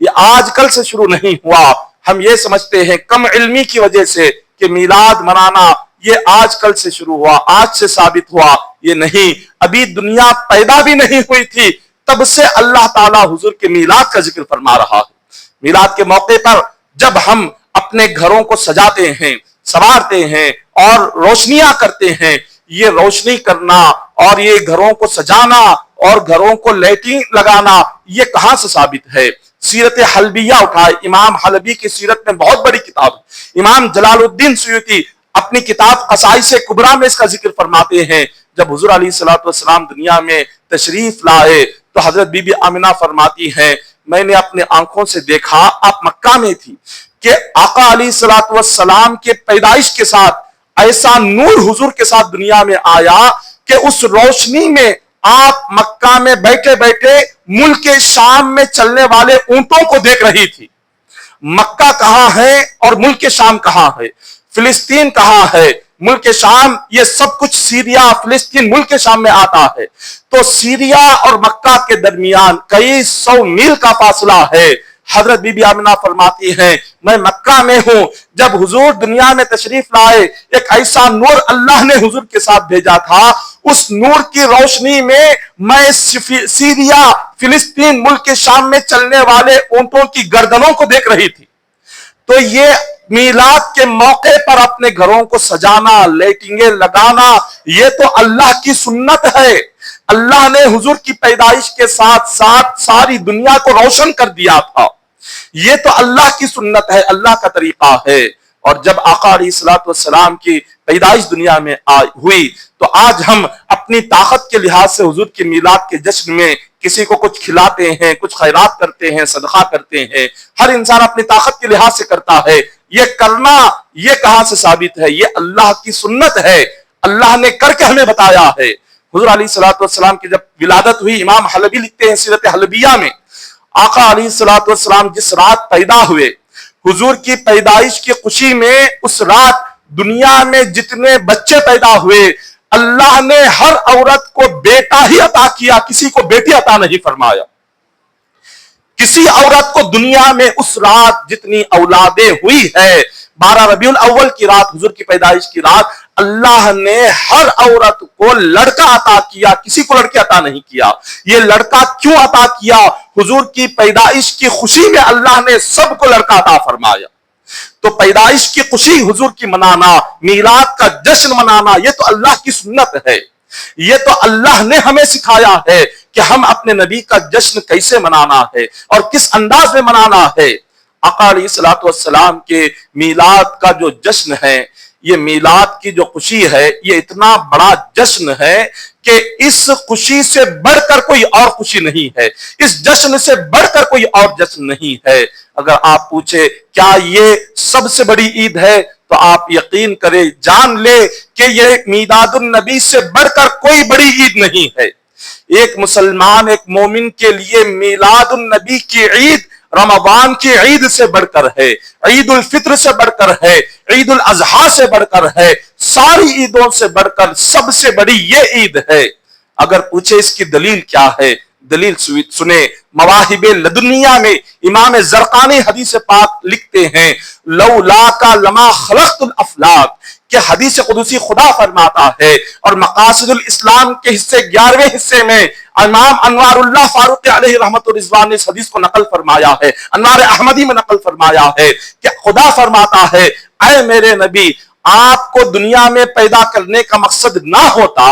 یہ آج کل سے شروع نہیں ہوا. ہم یہ سمجھتے ہیں کم علمی کی وجہ سے کہ میلاد منانا یہ آج کل سے شروع ہوا, آج سے ثابت ہوا. یہ نہیں, ابھی دنیا پیدا بھی نہیں ہوئی تھی تب سے اللہ تعالیٰ حضور کے میلاد کا ذکر فرما رہا ہے. میلاد کے موقع پر جب ہم اپنے گھروں کو سجاتے ہیں, سنوارتے ہیں اور روشنیاں کرتے ہیں, یہ روشنی کرنا اور یہ گھروں کو سجانا اور گھروں کو لائٹنگ لگانا یہ کہاں سے ثابت ہے؟ سیرت حلبیہ اٹھائے, امام حلبی کی سیرت میں بہت بڑی کتاب, امام جلال الدین سیوطی اپنی کتاب قصائص کبریٰ میں اس کا ذکر فرماتے ہیں. جب حضور علیہ الصلوۃ والسلام دنیا میں تشریف لائے تو حضرت بی بی آمنہ فرماتی ہیں میں نے اپنے آنکھوں سے دیکھا, آپ مکہ میں تھی, کہ آقا علیہ الصلوۃ والسلام کے پیدائش کے ساتھ ایسا نور حضور کے ساتھ دنیا میں آیا کہ اس روشنی میں آپ مکہ میں بیٹھے بیٹھے ملک شام میں چلنے والے اونٹوں کو دیکھ رہی تھی. مکہ کہاں ہے اور ملک شام کہاں ہے؟ فلسطین کہاں ہے؟ ملک شام یہ سب کچھ سیریا فلسطین ملک شام میں آتا ہے. تو سیریا اور مکہ کے درمیان کئی سو میل کا فاصلہ ہے. حضرت بی بی آمنہ فرماتی ہیں میں مکہ میں ہوں, جب حضور دنیا میں تشریف لائے ایک ایسا نور اللہ نے حضور کے ساتھ بھیجا تھا, اس نور کی روشنی میں سیریا فلسطین ملک شام میں چلنے والے اونٹوں کی گردنوں کو دیکھ رہی تھی. تو یہ میلاد کے موقع پر اپنے گھروں کو سجانا, لائٹنگیں لگانا, یہ تو اللہ کی سنت ہے. اللہ نے حضور کی پیدائش کے ساتھ ساتھ ساری دنیا کو روشن کر دیا تھا. یہ تو اللہ کی سنت ہے, اللہ کا طریقہ ہے. اور جب آقا علیہ الصلوۃ والسلام کی پیدائش دنیا میں ہوئی تو آج ہم اپنی طاقت کے لحاظ سے حضور کے میلاد کے جشن میں کسی کو کچھ کھلاتے ہیں, کچھ خیرات کرتے ہیں, صدقہ کرتے ہیں. ہر انسان اپنی طاقت کے لحاظ سے کرتا ہے. یہ کرنا یہ کہاں سے ثابت ہے؟ یہ اللہ کی سنت ہے, اللہ نے کر کے ہمیں بتایا ہے. حضور علیہ الصلوۃ والسلام کی جب ولادت ہوئی, امام حلبی لکھتے ہیں سیرت حلبیہ میں, آقا علیہ الصلوۃ والسلام جس رات پیدا ہوئے, حضور کی پیدائش کی خوشی میں اس رات دنیا میں جتنے بچے پیدا ہوئے اللہ نے ہر عورت کو بیٹا ہی عطا کیا, کسی کو بیٹی عطا نہیں فرمایا. کسی عورت کو دنیا میں اس رات جتنی اولادیں ہوئی ہے, 12 ربیع الاول کی رات, حضور کی پیدائش کی رات, اللہ نے ہر عورت کو لڑکا عطا کیا, کسی کو لڑکی عطا نہیں کیا. یہ لڑکا کیوں عطا کیا؟ حضور کی پیدائش کی خوشی میں اللہ نے سب کو لڑکا عطا فرمایا. تو پیدائش کی خوشی حضور کی منانا, میلاد کا جشن منانا, یہ تو اللہ کی سنت ہے. یہ تو اللہ نے ہمیں سکھایا ہے کہ ہم اپنے نبی کا جشن کیسے منانا ہے اور کس انداز میں منانا ہے. آقا علیہ الصلوۃ والسلام کے میلاد کا جو جشن ہے, یہ میلاد کی جو خوشی ہے, یہ اتنا بڑا جشن ہے کہ اس خوشی سے بڑھ کر کوئی اور خوشی نہیں ہے, اس جشن سے بڑھ کر کوئی اور جشن نہیں ہے. اگر آپ پوچھے کیا یہ سب سے بڑی عید ہے تو آپ یقین کریں, جان لے کہ یہ میلاد النبی سے بڑھ کر کوئی بڑی عید نہیں ہے. ایک مسلمان, ایک مومن کے لیے میلاد النبی کی عید رمضان کی عید سے بڑھ کر ہے, عید الفطر سے بڑھ کر ہے, عید الاضحیٰ سے بڑھ کر ہے, ساری عیدوں سے بڑھ کر سب سے بڑی یہ عید ہے. اگر پوچھے اس کی دلیل کیا ہے, دلیل سنے. مواہب لدنیہ میں امام زرقانی حدیث پاک لکھتے ہیں لولاک لما خلقت الافلاک, کہ حدیث قدسی خدا فرماتا ہے. اور مقاصد الاسلام کے حصے 11ویں حصے میں امام انوار اللہ فاروق علیہ رحمت و رضوان نے اس حدیث کو نقل فرمایا ہے, انوار احمدی میں نقل فرمایا ہے کہ خدا فرماتا ہے اے میرے نبی, آپ کو دنیا میں پیدا کرنے کا مقصد نہ ہوتا,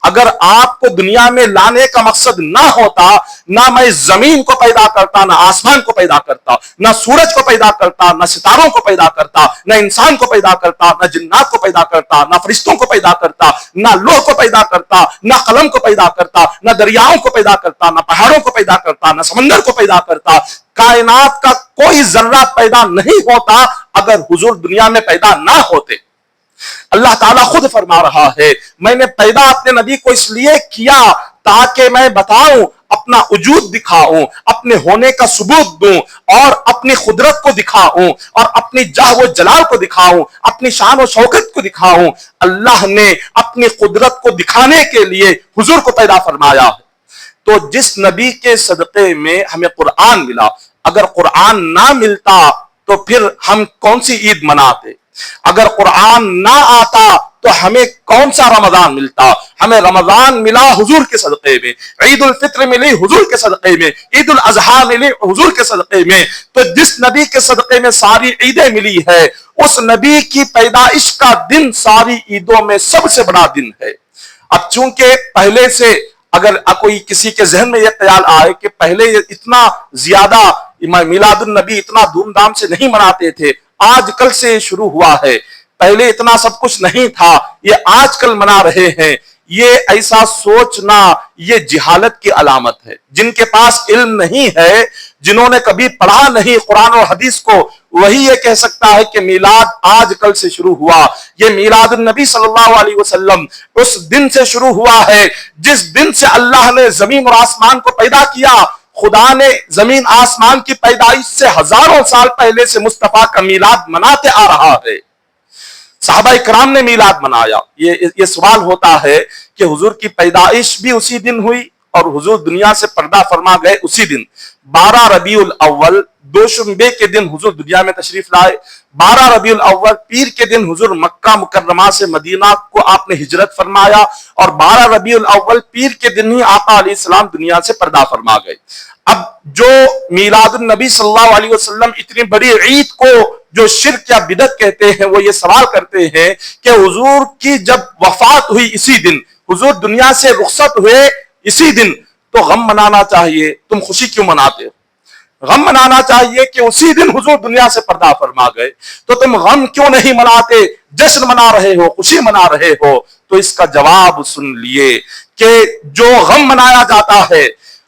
اگر آپ کو دنیا میں لانے کا مقصد نہ ہوتا, نہ میں زمین کو پیدا کرتا, نہ آسمان کو پیدا کرتا, نہ سورج کو پیدا کرتا, نہ ستاروں کو پیدا کرتا, نہ انسان کو پیدا کرتا, نہ جنات کو پیدا کرتا, نہ فرشتوں کو پیدا کرتا, نہ لوح کو پیدا کرتا, نہ قلم کو پیدا کرتا, نہ دریاؤں کو پیدا کرتا, نہ پہاڑوں کو پیدا کرتا, نہ سمندر کو پیدا کرتا. کائنات کا کوئی ذرہ پیدا نہیں ہوتا اگر حضور دنیا میں پیدا نہ ہوتے. اللہ تعالیٰ خود فرما رہا ہے میں نے پیدا اپنے نبی کو اس لیے کیا تاکہ میں بتاؤں, اپنا وجود دکھاؤں, اپنے ہونے کا ثبوت دوں, اور اپنی قدرت کو دکھاؤں, اور اپنی جاہ و جلال کو دکھاؤں, اپنی شان و شوکت کو دکھاؤں. اللہ نے اپنی قدرت کو دکھانے کے لیے حضور کو پیدا فرمایا ہے. تو جس نبی کے صدقے میں ہمیں قرآن ملا, اگر قرآن نہ ملتا تو پھر ہم کون سی عید مناتے؟ اگر قرآن نہ آتا تو ہمیں کون سا رمضان ملتا؟ ہمیں رمضان ملا حضور کے صدقے میں، عید الفطر ملی حضور کے صدقے میں، عید الاضحیٰ ملی حضور کے صدقے میں۔ تو جس نبی کے صدقے میں ساری عیدیں ملی ہے، اس نبی کی پیدائش کا دن ساری عیدوں میں سب سے بڑا دن ہے۔ اب چونکہ پہلے سے اگر کوئی کسی کے ذہن میں یہ خیال آئے کہ پہلے اتنا زیادہ میلاد النبی اتنا دھوم دھام سے نہیں مناتے تھے، آج کل سے شروع ہوا ہے، پہلے اتنا سب کچھ نہیں تھا، یہ آج کل منا رہے ہیں، یہ ایسا سوچنا یہ جہالت کی علامت ہے۔ جن کے پاس علم نہیں ہے، جنہوں نے کبھی پڑھا نہیں قرآن اور حدیث کو، وہی یہ کہہ سکتا ہے کہ میلاد آج کل سے شروع ہوا۔ یہ میلاد النبی صلی اللہ علیہ وسلم اس دن سے شروع ہوا ہے جس دن سے اللہ نے زمین اور آسمان کو پیدا کیا۔ خدا نے زمین آسمان کی پیدائش سے ہزاروں سال پہلے سے مصطفیٰ کا میلاد مناتے آ رہا ہے۔ صحابہ کرام نے میلاد منایا۔ یہ سوال ہوتا ہے کہ حضور کی پیدائش بھی اسی دن ہوئی اور حضور دنیا سے پردہ فرما گئے اسی دن۔ 12 ربیع الاول دوشنبے کے دن حضور دنیا میں تشریف لائے۔ 12 ربیع الاول پیر کے دن حضور مکہ مکرمہ سے مدینہ کو آپ نے ہجرت فرمایا، اور 12 ربیع الاول پیر کے دن ہی آقا علیہ السلام دنیا سے پردہ فرما گئے۔ اب جو میلاد النبی صلی اللہ علیہ وسلم اتنی بڑی عید کو جو شرک یا بدعت کہتے ہیں، وہ یہ سوال کرتے ہیں کہ حضور کی جب وفات ہوئی اسی دن، حضور دنیا سے رخصت ہوئے اسی دن، تو غم منانا چاہیے، تم خوشی کیوں مناتے ہو؟ غم منانا چاہیے کہ اسی دن حضور دنیا سے پردہ فرما گئے، تو تم غم کیوں نہیں مناتے، جشن منا رہے ہو، خوشی منا رہے ہو؟ تو اس کا جواب سن لیے کہ جو غم منایا جاتا ہے،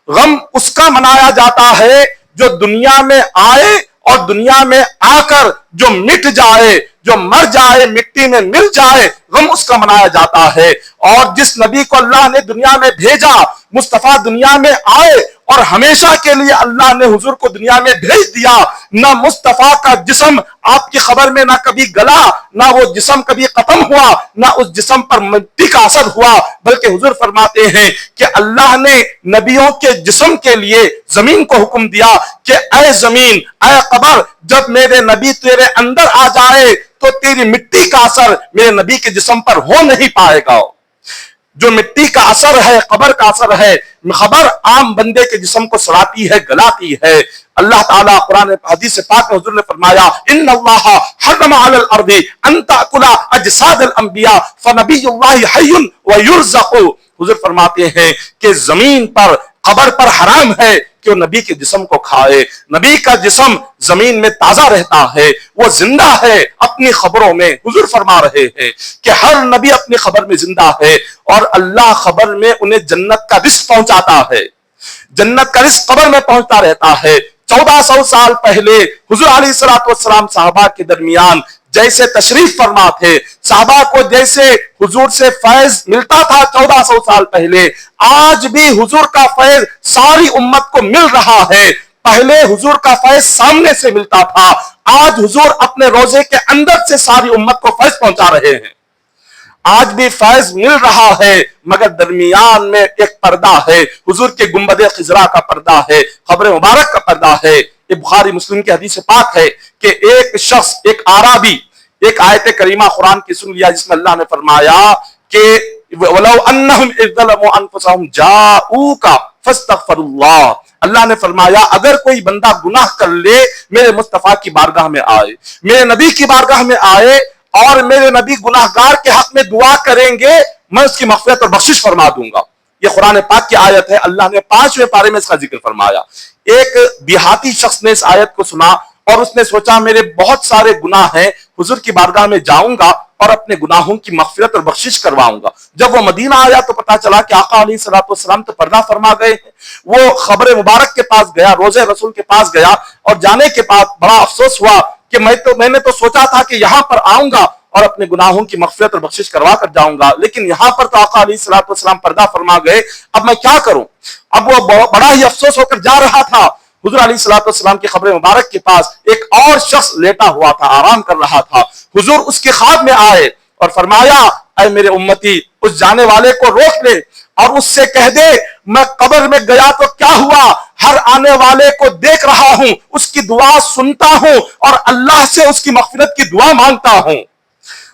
غم اس کا منایا جاتا ہے جو دنیا میں آئے اور دنیا میں آ کر جو مٹ جائے، جو مر جائے، مٹی میں مل جائے، غم اس کا منایا جاتا ہے۔ اور جس نبی کو اللہ نے دنیا میں بھیجا، مصطفیٰ دنیا میں آئے اور ہمیشہ کے لیے اللہ نے حضور کو دنیا میں بھیج دیا، نہ مصطفیٰ کا جسم آپ کی خبر میں نہ کبھی گلا، نہ وہ جسم کبھی ختم ہوا، نہ اس جسم پر مٹی کا اثر ہوا، بلکہ حضور فرماتے ہیں کہ اللہ نے نبیوں کے جسم کے لیے زمین کو حکم دیا کہ اے زمین، اے قبر، جب میرے نبی تیرے اندر آ جائے تو تیری مٹی کا اثر میرے نبی کے جسم پر ہو نہیں پائے گا۔ جو مٹی کا اثر ہے، قبر کا اثر ہے، خبر عام بندے کے جسم کو سڑاتی ہے، گلاتی ہے۔ اللہ تعالیٰ قرآن حدیث پاک میں حضور نے فرمایا ان اللہ حرم علی الارض ان تاکل اجساد الانبیاء فنبی اللہ حی ویرزق۔ حضور فرماتے ہیں کہ زمین پر، قبر پر حرام ہے کہ وہ نبی کے جسم کو کھائے۔ نبی کا جسم زمین میں تازہ رہتا ہے، وہ زندہ ہے اپنی خبروں میں۔ حضور فرما رہے ہیں کہ ہر نبی اپنی خبر میں زندہ ہے، اور اللہ خبر میں انہیں جنت کا رزق پہنچاتا ہے، جنت کا رزق قبر میں پہنچتا رہتا ہے۔ 1400 سال پہلے حضور علیہ السلام صحابہ کے درمیان جیسے تشریف فرما تھے، صحابہ کو جیسے حضور سے فیض ملتا تھا 1400 سال پہلے، آج بھی حضور کا فیض ساری امت کو مل رہا ہے۔ پہلے حضور کا فیض سامنے سے ملتا تھا، آج حضور اپنے روزے کے اندر سے ساری امت کو فیض پہنچا رہے ہیں۔ آج بھی فیض مل رہا ہے، مگر درمیان میں ایک پردہ ہے، حضور کے گنبد خضرا کا پردہ ہے، قبر مبارک کا پردہ ہے۔ یہ بخاری مسلم کی حدیث پاک ہے کہ ایک شخص، ایک اعرابی، ایک آیت کریمہ قرآن کی سن لیا جس میں اللہ نے فرمایا کہ وَلَوْ أَنَّهُمْ إِذْ ظَلَمُوا أَنفُسَهُمْ جَاءُوكَ فَاسْتَغْفَرُوا اللَّهَ۔ اللہ نے فرمایا اگر کوئی بندہ گناہ کر لے، میرے مصطفیٰ کی بارگاہ میں آئے، میرے نبی کی بارگاہ میں آئے اور میرے نبی گناہگار کے حق میں دعا کریں گے، میں اس کی مغفرت اور بخشش فرما دوں گا۔ یہ قرآن پاک کی آیت ہے، اللہ نے 5ویں پارے میں اس کا ذکر فرمایا۔ ایک دیہاتی شخص نے اس آیت کو سنا اور اس نے سوچا میرے بہت سارے گناہ ہیں، حضور کی بارگاہ میں جاؤں گا اور اپنے گناہوں کی مغفرت اور بخشش کرواؤں گا۔ جب وہ مدینہ آیا تو پتا چلا کہ آقا علیہ السلام تو پردہ فرما گئے ہیں۔ وہ خبر مبارک کے پاس گیا، روضہ رسول کے پاس گیا، اور جانے کے بعد بڑا افسوس ہوا کہ میں نے تو سوچا تھا کہ یہاں پر آؤں گا اور اپنے گناہوں کی مغفرت اور بخشش کروا کر جاؤں گا، لیکن یہاں پر تو آقا علیہ السلام پردہ فرما گئے، اب میں کیا کروں؟ اب وہ بڑا ہی افسوس ہو کر جا رہا تھا۔ حضور علیہ السلام کی قبر مبارک کے پاس ایک اور شخص لیٹا ہوا تھا، آرام کر رہا تھا۔ حضور اس کے خواب میں آئے اور فرمایا اے میرے امتی، اس جانے والے کو روک لے اور اس سے کہہ دے میں قبر میں گیا تو کیا ہوا، ہر آنے والے کو دیکھ رہا ہوں، اس کی دعا سنتا ہوں اور اللہ سے اس کی مغفرت کی دعا مانگتا ہوں۔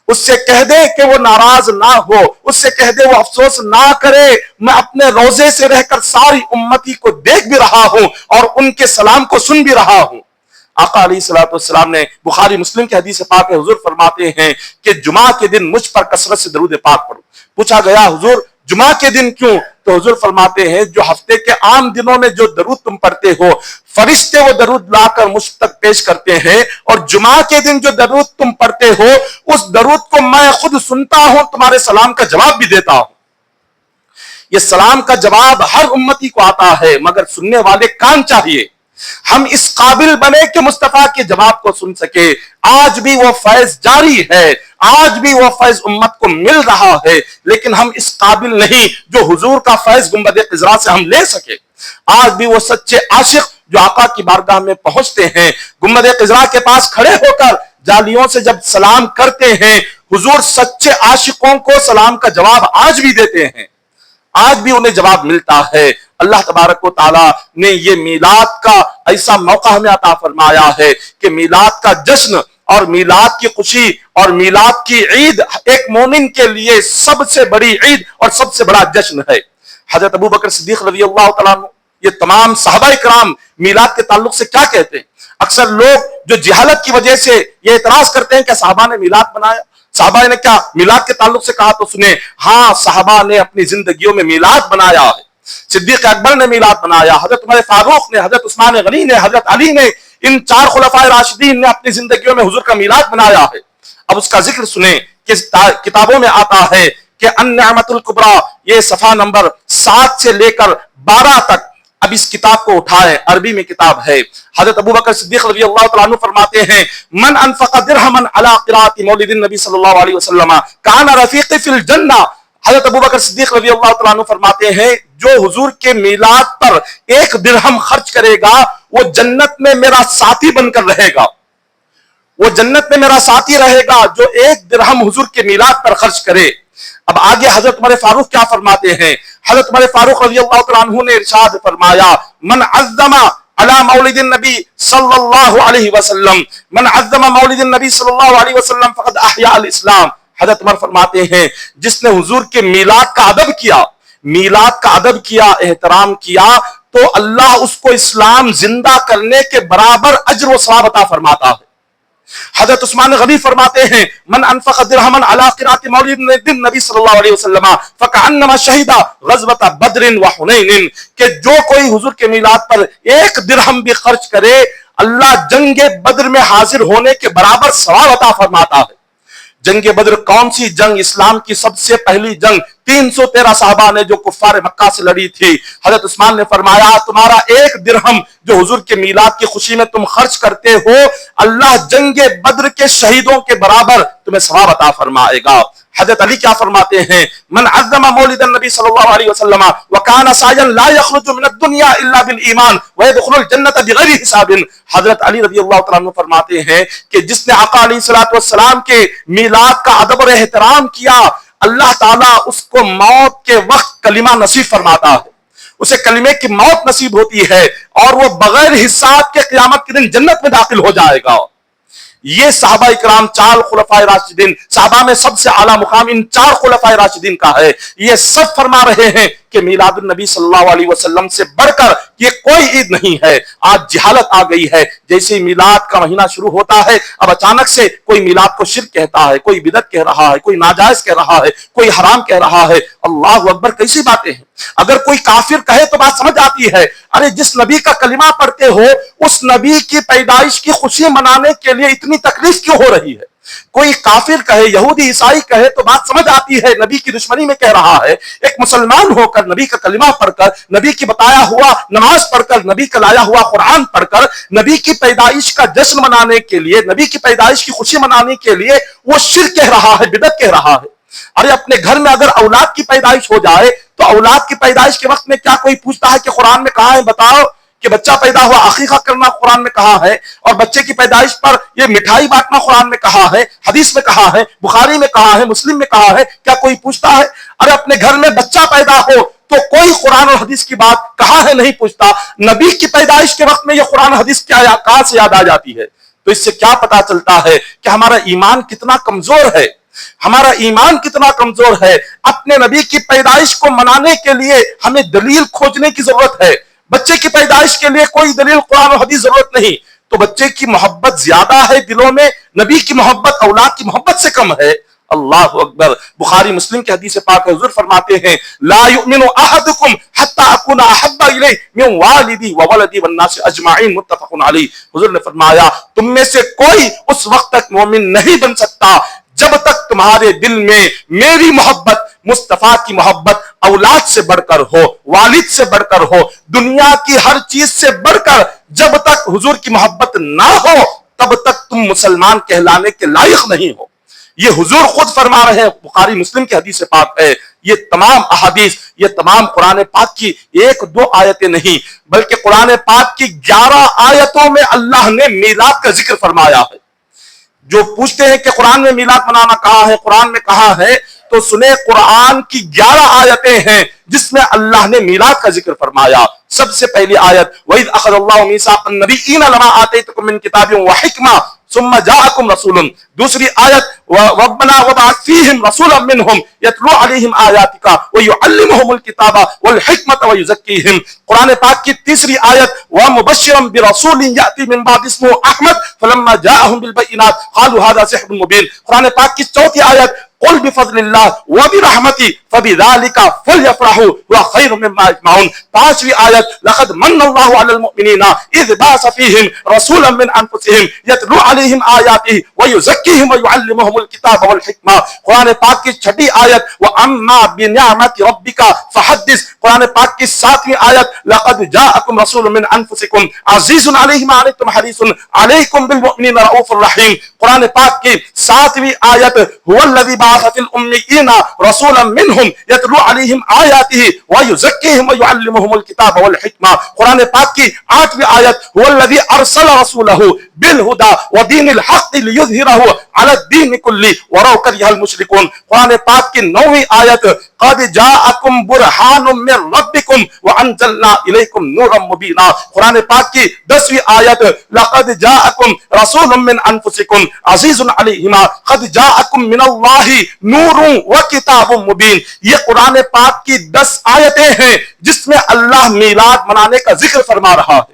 اس سے کہہ دے کہ وہ ناراض نہ ہو، اس سے کہہ دے وہ افسوس نہ کرے، میں اپنے روزے سے رہ کر ساری امتی کو دیکھ بھی رہا ہوں اور ان کے سلام کو سن بھی رہا ہوں۔ آقا علیہ الصلوۃ والسلام نے بخاری مسلم کی حدیث پاک ہے، حضور فرماتے ہیں کہ جمعہ کے دن مجھ پر کثرت سے درود پاک پڑھو۔ پوچھا گیا حضور جمعہ کے دن کیوں؟ تو حضور فرماتے ہیں جو ہفتے کے عام دنوں میں جو درود تم پڑھتے ہو فرشتے وہ درود لا کر مجھ تک پیش کرتے ہیں، اور جمعہ کے دن جو درود تم پڑھتے ہو اس درود کو میں خود سنتا ہوں، تمہارے سلام کا جواب بھی دیتا ہوں۔ یہ سلام کا جواب ہر امتی کو آتا ہے، مگر سننے والے کان چاہیے۔ ہم اس قابل بنے کہ مصطفیٰ کے جواب کو سن سکے۔ آج بھی وہ فیض جاری ہے، آج بھی وہ فیض امت کو مل رہا ہے، لیکن ہم اس قابل نہیں جو حضور کا فیض گنبد خضرا سے ہم لے سکے۔ آج بھی وہ سچے عاشق جو آقا کی بارگاہ میں پہنچتے ہیں، گنبد خضرا کے پاس کھڑے ہو کر جالیوں سے جب سلام کرتے ہیں، حضور سچے عاشقوں کو سلام کا جواب آج بھی دیتے ہیں، آج بھی انہیں جواب ملتا ہے۔ اللہ تبارک و تعالیٰ نے یہ میلاد کا ایسا موقع ہمیں عطا فرمایا ہے کہ میلاد کا جشن اور میلاد کی خوشی اور میلاد کی عید ایک مومن کے لیے سب سے بڑی عید اور سب سے بڑا جشن ہے۔ حضرت ابوبکر صدیق رضی اللہ تعالیٰ عنہ، یہ تمام صحابہ کرام میلاد کے تعلق سے کیا کہتے ہیں؟ اکثر لوگ جو جہالت کی وجہ سے یہ اعتراض کرتے ہیں کہ صحابہ نے میلاد بنایا، صحابہ نے کیا میلاد کے تعلق سے کہا؟ تو سنیں، ہاں صحابہ نے اپنی زندگیوں میں میلاد بنایا ہے۔ صدیق اکبر نے میلاد بنایا، حضرت عمر فاروق نے، حضرت عثمان غنی نے، حضرت علی نے، ان چار خلفائے راشدین نے اپنی زندگیوں میں حضور کا میلاد بنایا ہے۔ اب اس کا ذکر سنیں کہ کتابوں میں آتا ہے کہ النعمت الکبریٰ، یہ صفحہ نمبر 7 سے لے کر 12 تک، اب اس کتاب کو اٹھائیں، عربی میں کتاب ہے۔ حضرت ابوبکر صدیق رضی اللہ تعالیٰ عنہ فرماتے ہیں من انفق درہما علی قراءۃ مولد النبی صلی اللہ علیہ وسلم کان رفیقی فی الجنہ۔ حضرت ابوبکر صدیق رضی اللہ تعالیٰ عنہ فرماتے ہیں جو حضور کے میلاد پر 1 درہم خرچ کرے گا وہ جنت میں میرا ساتھی بن کر رہے گا، وہ جنت میں میرا ساتھی رہے گا جو 1 درہم حضور کے میلاد پر خرچ کرے۔ اب آگے حضرت عمر فاروق کیا فرماتے ہیں؟ حضرت عمر فاروق رضی اللہ تعالیٰ عنہ نے ارشاد فرمایا من عظم علی مولد النبی صلی اللہ علیہ وسلم، من عظم مولد النبی صلی اللہ علیہ وسلم فقد احیا الاسلام۔ حضرت عمر فرماتے ہیں جس نے حضور کے میلاد کا ادب کیا، میلاد کا ادب کیا، احترام کیا، تو اللہ اس کو اسلام زندہ کرنے کے برابر اجر و ثواب عطا فرماتا ہے۔ حضرت عثمان غنی فرماتے ہیں من انفق درہما علی قراءۃ مولد النبی صلی اللہ علیہ وسلم فکأنما شہد غزوۃ بدر وحنین، کہ جو کوئی حضور کے میلاد پر 1 درہم بھی خرچ کرے اللہ جنگ بدر میں حاضر ہونے کے برابر ثواب عطا فرماتا ہے۔ جنگ بدر کون سی جنگ؟ اسلام کی سب سے پہلی جنگ، 313 صحابہ نے جو کفار مکہ سے لڑی تھی۔ حضرت عثمان نے فرمایا تمہارا 1 درہم جو حضور کے میلاد کی خوشی میں تم خرچ کرتے ہو اللہ جنگ بدر کے شہیدوں کے برابر تمہیں ثواب عطا فرمائے گا۔ حضرت علی کیا فرماتے ہیں من عظم مولد النبی صلی اللہ علیہ وسلم وکان سعیا لا یخرج من الدنیا الا بالایمان ويدخل الجنۃ بغیر حساب۔ حضرت علی رضی اللہ تعالیٰ عنہ فرماتے ہیں کہ جس نے آقا علیہ الصلوۃ والسلام کے میلاد کا ادب اور احترام کیا اللہ تعالیٰ اس کو موت کے وقت کلمہ نصیب فرماتا ہے، اسے کلمے کی موت نصیب ہوتی ہے اور وہ بغیر حساب کے قیامت کے دن جنت میں داخل ہو جائے گا۔ یہ صحابہ اکرام 4 خلفائے راشدین، صحابہ میں سب سے اعلیٰ مقام ان 4 خلفائے راشدین کا ہے۔ یہ سب فرما رہے ہیں کہ میلاد النبی صلی اللہ علیہ وسلم سے بڑھ کر یہ کوئی عید نہیں ہے۔ آج جہالت آ گئی ہے، جیسے میلاد کا مہینہ شروع ہوتا ہے اب اچانک سے کوئی میلاد کو شرک کہتا ہے، کوئی بدعت کہہ رہا ہے، کوئی ناجائز کہہ رہا ہے، کوئی حرام کہہ رہا ہے۔ اللہ اکبر، کیسی باتیں ہیں! اگر کوئی کافر کہے تو بات سمجھ آتی ہے، ارے جس نبی کا کلمہ پڑھتے ہو اس نبی کی پیدائش کی خوشی منانے کے لیے اتنی تکلیف کیوں ہو رہی ہے؟ کوئی کافر کہے، یہودی عیسائی کہے تو بات سمجھ آتی ہے، نبی کی دشمنی میں کہہ رہا ہے۔ ایک مسلمان ہو کر نبی کا کلمہ پڑھ کر، نبی کی بتایا ہوا نماز پڑھ کر، نبی کا لایا ہوا قرآن پڑھ کر، نبی کی پیدائش کا جشن منانے کے لیے، نبی کی پیدائش کی خوشی منانے کے لیے وہ شرک کہہ رہا ہے، بدعت کہہ رہا ہے۔ ارے اپنے گھر میں اگر اولاد کی پیدائش ہو جائے تو اولاد کی پیدائش کے وقت میں کیا کوئی پوچھتا ہے کہ قرآن میں کہا ہے بتاؤ کہ بچہ پیدا ہوا عقیقہ کرنا قرآن میں کہا ہے، اور بچے کی پیدائش پر یہ مٹھائی بانٹنا قرآن میں کہا ہے، حدیث میں کہا ہے، بخاری میں کہا ہے، مسلم میں کہا ہے، کیا کوئی پوچھتا ہے؟ ارے اپنے گھر میں بچہ پیدا ہو تو کوئی قرآن اور حدیث کی بات کہاں ہے نہیں پوچھتا. نبی کی پیدائش کے وقت میں یہ قرآن حدیث کہاں سے یاد آ جاتی ہے؟ تو اس سے کیا پتا چلتا ہے کہ ہمارا ایمان کتنا کمزور ہے. ہمارا ایمان کتنا کمزور ہے. اپنے نبی کی پیدائش کو منانے کے لیے ہمیں دلیل کھوجنے کی ضرورت ہے. بچے کی پیدائش کے لیے کوئی دلیل قرآن و حدیث ضرورت نہیں. تو بچے کی محبت زیادہ ہے دلوں میں، نبی کی محبت اولاد کی محبت سے کم ہے. اللہ اکبر. بخاری مسلم کی حدیث پاک حضور فرماتے ہیں لا یؤمن احدکم حتی اکون احب الیہ من والدی وولدی والناس اجمعین، متفق علیہ. حضور نے فرمایا تم میں سے کوئی اس وقت تک مومن نہیں بن سکتا جب تک تمہارے دل میں میری محبت، مصطفیٰ کی محبت اولاد سے بڑھ کر ہو، والد سے بڑھ کر ہو، دنیا کی ہر چیز سے بڑھ کر جب تک حضور کی محبت نہ ہو تب تک تم مسلمان کہلانے کے لائق نہیں ہو. یہ حضور خود فرما رہے ہیں. بخاری مسلم کی حدیث پاک ہے. یہ تمام احادیث، یہ تمام قرآن پاک کی ایک دو آیتیں نہیں بلکہ قرآن پاک کی 11 آیتوں میں اللہ نے میلاد کا ذکر فرمایا ہے. جو پوچھتے ہیں کہ قرآن میں میلاد منانا کہاں ہے، قرآن میں کہاں ہے، تو سنیں قرآن کی 11 آیتیں ہیں جس میں اللہ نے میلاد کا ذکر فرمایا. سب سے پہلی آیت وَإِذْ أَخَذَ اللَّهُ مِيثَاقَ النَّبِيِّينَ لَمَا آتَيْتُكُم مِّن كِتَابٍ وَحِكْمَةٍ ثُمَّ جَاءَكُمْ رَسُولٌ. دوسری آیت رَبَّنَا وَابْعَثْ فِيهِمْ رَسُولًا مِّنْهُمْ يَتْلُو عَلَيْهِمْ آيَاتِكَ وَيُعَلِّمُهُمُ الْكِتَابَ وَالْحِكْمَةَ وَيُزَكِّيهِمْ. قرآن پاک کی تیسری آیت وَمُبَشِّرًا بِرَسُولٍ يَأْتِي مِن بَعْدِهِ اسْمُهُ أَحْمَدُ فَلَمَّا جَاءَهُم بِالْبَيِّنَاتِ قَالُوا هَذَا سِحْرٌ مُّبِينٌ. قرآن پاک کی چوتھی آیت قل بفضل اللہ وبرحمتہ فبذلک فلیفرحوا هو خیر مما یجمعون. پانچویں آیت لقد من اللہ علی المؤمنین اذ بعث فیہم رسولا من انفسہم یتلو علیہم آیاتہ ویزکیہم ویعلمہم الکتاب والحکمہ. قرآن پاک کی چھٹی آیت واما بنعمت ربک فحدث. قرآن پاک کی ساتویں آیت لقد جاءکم رسول من انفسکم عزیز علیہ ما عنتم حریص علیکم بالمؤمنین رؤوف الرحیم. قرآن پاک کی ساتویں آیت هو الذی بعث فی الأمیین رسولا منہم یتلو علیہم آیاتہ ویزکیہم ویعلمہم الکتاب والحکمہ. قرآن پاک کی آٹھویں آیت هو الذی ارسل رسولہ بالہدی ودین الحق لیظہرہ علی الدین کلہ ولو کرہ المشرکون. قرآن پاک کی نویں آیت قد جاءکم برہان من ربکم وانزلنا الیکم نورا مبینا. قرآن پاک کی 10ویں آیت لقد جاءکم رسول من انفسکم عزیز علیہ ما قد جاءکم من اللہ نور و کتاب مبین. یہ قرآن پاک کی 10 آیتیں ہیں جس میں اللہ میلاد منانے کا ذکر فرما رہا ہے.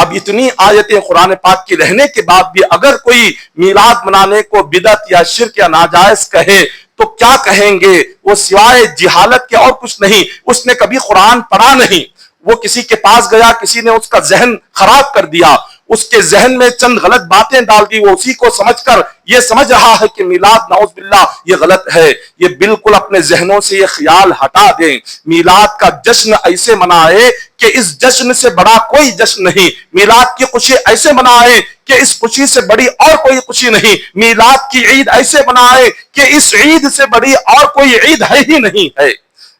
اب اتنی آیتیں قرآن پاک کی رہنے کے بعد بھی اگر کوئی میلاد منانے کو بدعت یا شرک یا ناجائز کہے تو کیا کہیں گے؟ وہ سوائے جہالت کے اور کچھ نہیں. اس نے کبھی قرآن پڑھا نہیں. وہ کسی کے پاس گیا، کسی نے اس کا ذہن خراب کر دیا، اس کے ذہن میں چند غلط باتیں ڈال دی، وہ اسی کو سمجھ کر یہ سمجھ رہا ہے کہ میلاد نعوذ باللہ یہ غلط ہے. یہ بالکل اپنے ذہنوں سے یہ خیال ہٹا دیں. میلاد کا جشن ایسے منائے کہ اس جشن سے بڑا کوئی جشن نہیں. میلاد کی خوشی ایسے منائے کہ اس خوشی سے بڑی اور کوئی خوشی نہیں. میلاد کی عید ایسے منائے کہ اس عید سے بڑی اور کوئی عید ہے ہی نہیں ہے.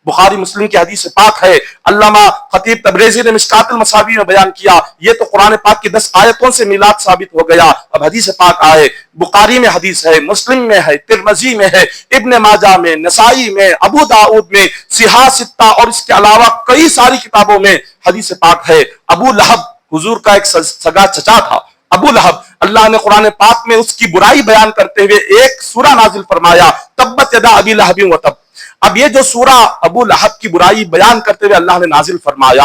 بخاری مسلم کی حدیث پاک ہے. علامہ خطیب تبریزی نے مشکات المصابیح میں بیان کیا. یہ تو قرآن پاک کی 10 آیتوں سے میلاد ثابت ہو گیا. اب حدیث پاک آئے. بخاری میں حدیث ہے، مسلم میں ہے، ترمذی میں ہے، ابن ماجہ میں، نسائی میں، ابو داؤد میں، صحاح ستہ اور اس کے علاوہ کئی ساری کتابوں میں حدیث پاک ہے. ابو لہب حضور کا ایک سگا چچا تھا. ابو لہب، اللہ نے قرآن پاک میں اس کی برائی بیان کرتے ہوئے ایک سورہ نازل فرمایا تبت یدا ابی لہب وتب. اب یہ جو سورہ ابو لہب کی برائی بیان کرتے ہوئے اللہ نے نازل فرمایا،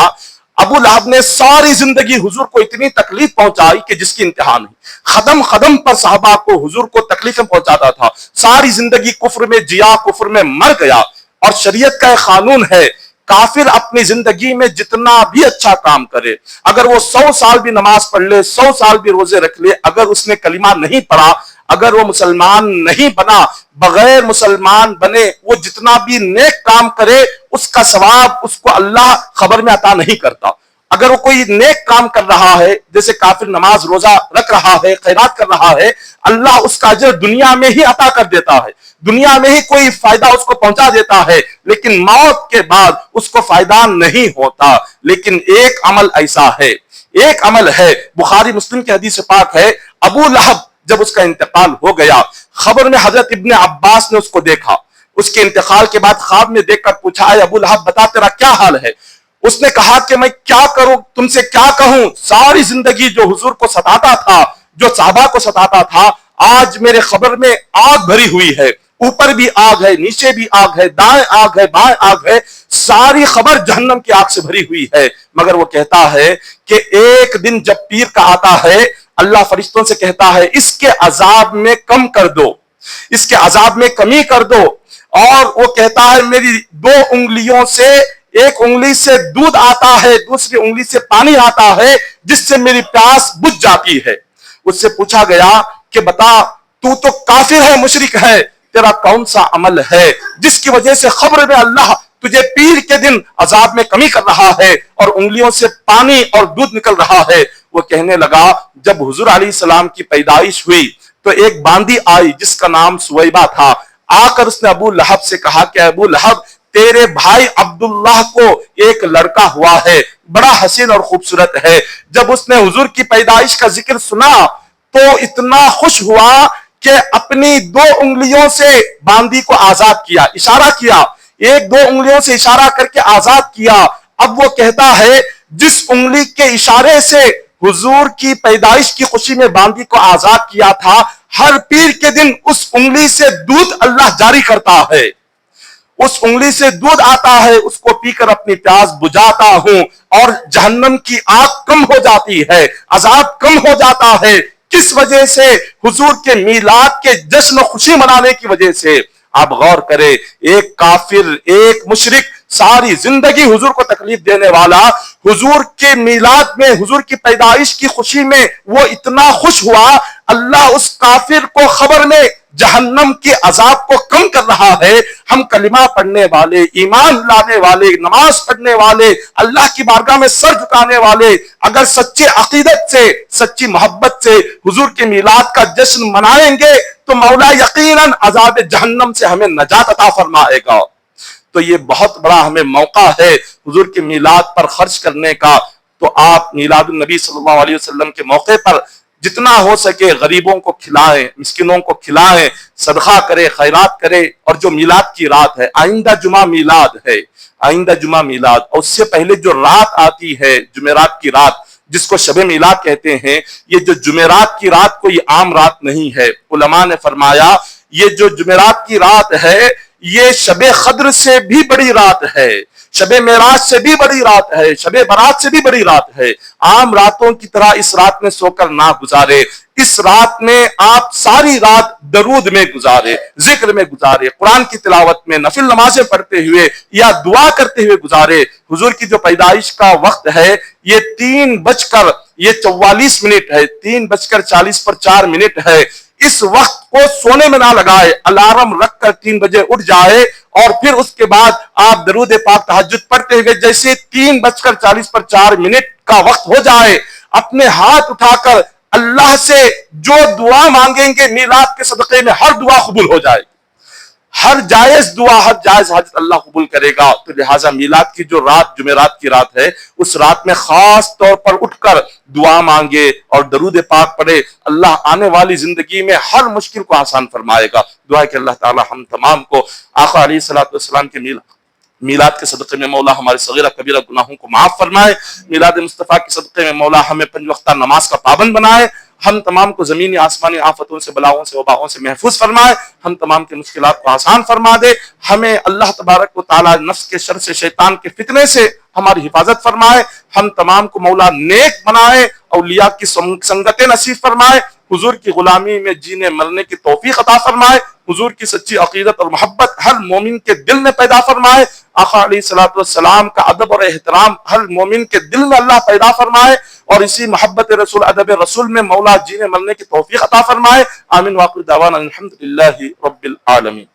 ابو لہب نے ساری زندگی حضور کو اتنی تکلیف پہنچائی کہ جس کی انتہا نہیں. قدم قدم پر صحابہ کو حضور کو تکلیفیں پہنچاتا تھا. ساری زندگی کفر میں جیا، کفر میں مر گیا. اور شریعت کا ایک قانون ہے، کافر اپنی زندگی میں جتنا بھی اچھا کام کرے، اگر وہ 100 سال بھی نماز پڑھ لے، 100 سال بھی روزے رکھ لے، اگر اس نے کلمہ نہیں پڑھا، اگر وہ مسلمان نہیں بنا، بغیر مسلمان بنے وہ جتنا بھی نیک کام کرے اس کا ثواب اس کو اللہ خبر میں عطا نہیں کرتا. اگر وہ کوئی نیک کام کر رہا ہے، جیسے کافر نماز روزہ رکھ رہا ہے، خیرات کر رہا ہے، اللہ اس کا اجر دنیا میں ہی عطا کر دیتا ہے، دنیا میں ہی کوئی فائدہ اس کو پہنچا دیتا ہے، لیکن موت کے بعد اس کو فائدہ نہیں ہوتا. لیکن ایک عمل ایسا ہے، ایک عمل ہے، بخاری مسلم کی حدیث پاک ہے، ابو لہب جب اس کا انتقال ہو گیا، خبر میں حضرت ابن عباس نے اس کو دیکھا. اس کے انتقال کے بعد خواب میں دیکھ کر پوچھا، اے ابو لہب بتا تیرا کیا حال ہے؟ اس نے کہا کہ میں کیا کروں، تم سے کیا کہوں، ساری زندگی جو حضور کو ستاتا تھا، جو صحابہ کو ستاتا تھا، آج میرے خبر میں آگ بھری ہوئی ہے، اوپر بھی آگ ہے، نیچے بھی آگ ہے، دائیں آگ ہے، بائیں آگ ہے، ساری خبر جہنم کی آگ سے بھری ہوئی ہے۔ مگر وہ کہتا ہے کہ ایک دن جب پیر کا آتا ہے، اللہ فرشتوں سے کہتا ہے اس کے عذاب میں کم کر دو، اس کے عذاب میں کمی کر دو، اور وہ کہتا ہے میری 2 انگلیوں سے، ایک انگلی سے دودھ آتا ہے، دوسری انگلی سے پانی آتا ہے، جس سے میری پیاس بجھ جاتی ہے۔ اس سے پوچھا گیا کہ بتا تو کافر ہے، مشرک ہے، تیرا کون سا عمل ہے جس کی وجہ سے خبر میں اللہ تجھے پیر کے دن عذاب میں کمی کر رہا ہے اور انگلیوں سے پانی اور دودھ نکل رہا ہے؟ وہ کہنے لگا جب حضور علیہ السلام کی پیدائش ہوئی تو ایک باندی آئی جس کا نام سویبہ تھا، آ کر اس نے ابو لہب سے کہا کہ ابو لہب تیرے بھائی عبداللہ کو ایک لڑکا ہوا ہے، بڑا حسین اور خوبصورت ہے۔ جب اس نے حضور کی پیدائش کا ذکر سنا تو اتنا خوش ہوا کہ اپنی 2 انگلیوں سے باندی کو آزاد کیا، اشارہ کیا، 1-2 انگلیوں سے اشارہ کر کے آزاد کیا۔ اب وہ کہتا ہے جس انگلی کے اشارے سے حضور کی پیدائش کی خوشی میں باندی کو آزاد کیا تھا، ہر پیر کے دن اس انگلی سے دودھ اللہ جاری کرتا ہے، اس انگلی سے دودھ آتا ہے، اس کو پی کر اپنی پیاس بجھاتا ہوں اور جہنم کی آگ کم ہو جاتی ہے، عذاب کم ہو جاتا ہے۔ کس وجہ سے؟ حضور کے میلاد کے جشن و خوشی منانے کی وجہ سے۔ آپ غور کریں، ایک کافر، ایک مشرک، ساری زندگی حضور کو تکلیف دینے والا، حضور کے میلاد میں، حضور کی پیدائش کی خوشی میں وہ اتنا خوش ہوا، اللہ اس کافر کو خبر میں جہنم کے عذاب کو کم کر رہا ہے۔ ہم کلمہ پڑھنے والے، ایمان لانے والے، نماز پڑھنے والے، اللہ کی بارگاہ میں سر جھکانے والے، اگر سچے عقیدت سے، سچی محبت سے حضور کے میلاد کا جشن منائیں گے تو مولا یقیناً عذاب جہنم سے ہمیں نجات عطا فرمائے گا۔ تو یہ بہت بڑا ہمیں موقع ہے حضور کے میلاد پر خرچ کرنے کا۔ تو آپ میلاد النبی صلی اللہ علیہ وسلم کے موقع پر جتنا ہو سکے غریبوں کو کھلائیں، مسکینوں کو کھلائیں، صدقہ کرے، خیرات کرے۔ اور جو میلاد کی رات ہے، آئندہ جمعہ میلاد ہے، آئندہ جمعہ میلاد، اور اس سے پہلے جو رات آتی ہے جمعرات کی رات جس کو شب میلاد کہتے ہیں، یہ جو جمعرات کی رات کوئی عام رات نہیں ہے۔ علماء نے فرمایا یہ جو جمعرات کی رات ہے یہ شب قدر سے بھی بڑی رات ہے، شب معراج سے بھی بڑی رات ہے، شب برات سے بھی بڑی رات ہے۔ عام راتوں کی طرح اس رات میں سو کر نہ گزارے، اس رات میں آپ ساری رات درود میں گزارے، ذکر میں گزارے، قرآن کی تلاوت میں، نفل نمازیں پڑھتے ہوئے یا دعا کرتے ہوئے گزارے۔ حضور کی جو پیدائش کا وقت ہے یہ 3:44 ہے، 3:40 ہے۔ اس وقت کو سونے میں نہ لگائے، الارم رکھ کر 3 بجے اٹھ جائے اور پھر اس کے بعد آپ درود پاک تہجد پڑھتے ہوئے جیسے 3:40 کا وقت ہو جائے، اپنے ہاتھ اٹھا کر اللہ سے جو دعا مانگیں گے میلاد کے صدقے میں ہر دعا قبول ہو جائے، ہر جائز دعا، ہر جائز حاجت اللہ قبول کرے گا۔ تو لہٰذا میلاد کی جو رات جمعرات کی رات ہے اس رات میں خاص طور پر اٹھ کر دعا مانگے اور درود پاک پڑھے، اللہ آنے والی زندگی میں ہر مشکل کو آسان فرمائے گا۔ دعا ہے کہ اللہ تعالی ہم تمام کو آقا علیہ السلام کے میلاد کے صدقے میں مولا ہمارے صغیرہ کبیرہ گناہوں کو معاف فرمائے، میلاد مصطفیٰ کے صدقے میں مولا ہمیں 5 وقتہ نماز کا پابند بنائے، ہم تمام کو زمینی آسمانی آفتوں سے، بلاؤں سے، وباؤں سے محفوظ فرمائے، ہم تمام کے مشکلات کو آسان فرما دے، ہمیں اللہ تبارک و تعالی نفس کے شر سے، شیطان کے فتنے سے ہماری حفاظت فرمائے، ہم تمام کو مولا نیک بنائے، اولیاء کی سنگت نصیب فرمائے، حضور کی غلامی میں جینے مرنے کی توفیق عطا فرمائے، حضور کی سچی عقیدت اور محبت ہر مومن کے دل میں پیدا فرمائے، آقا علیہ السلام کا ادب اور احترام ہر مومن کے دل میں اللہ پیدا فرمائے، اور اسی محبت رسول، ادب رسول میں مولا جینے مرنے کی توفیق عطا فرمائے۔ آمین، وآخر دعوانا الحمدللہ رب العالمین۔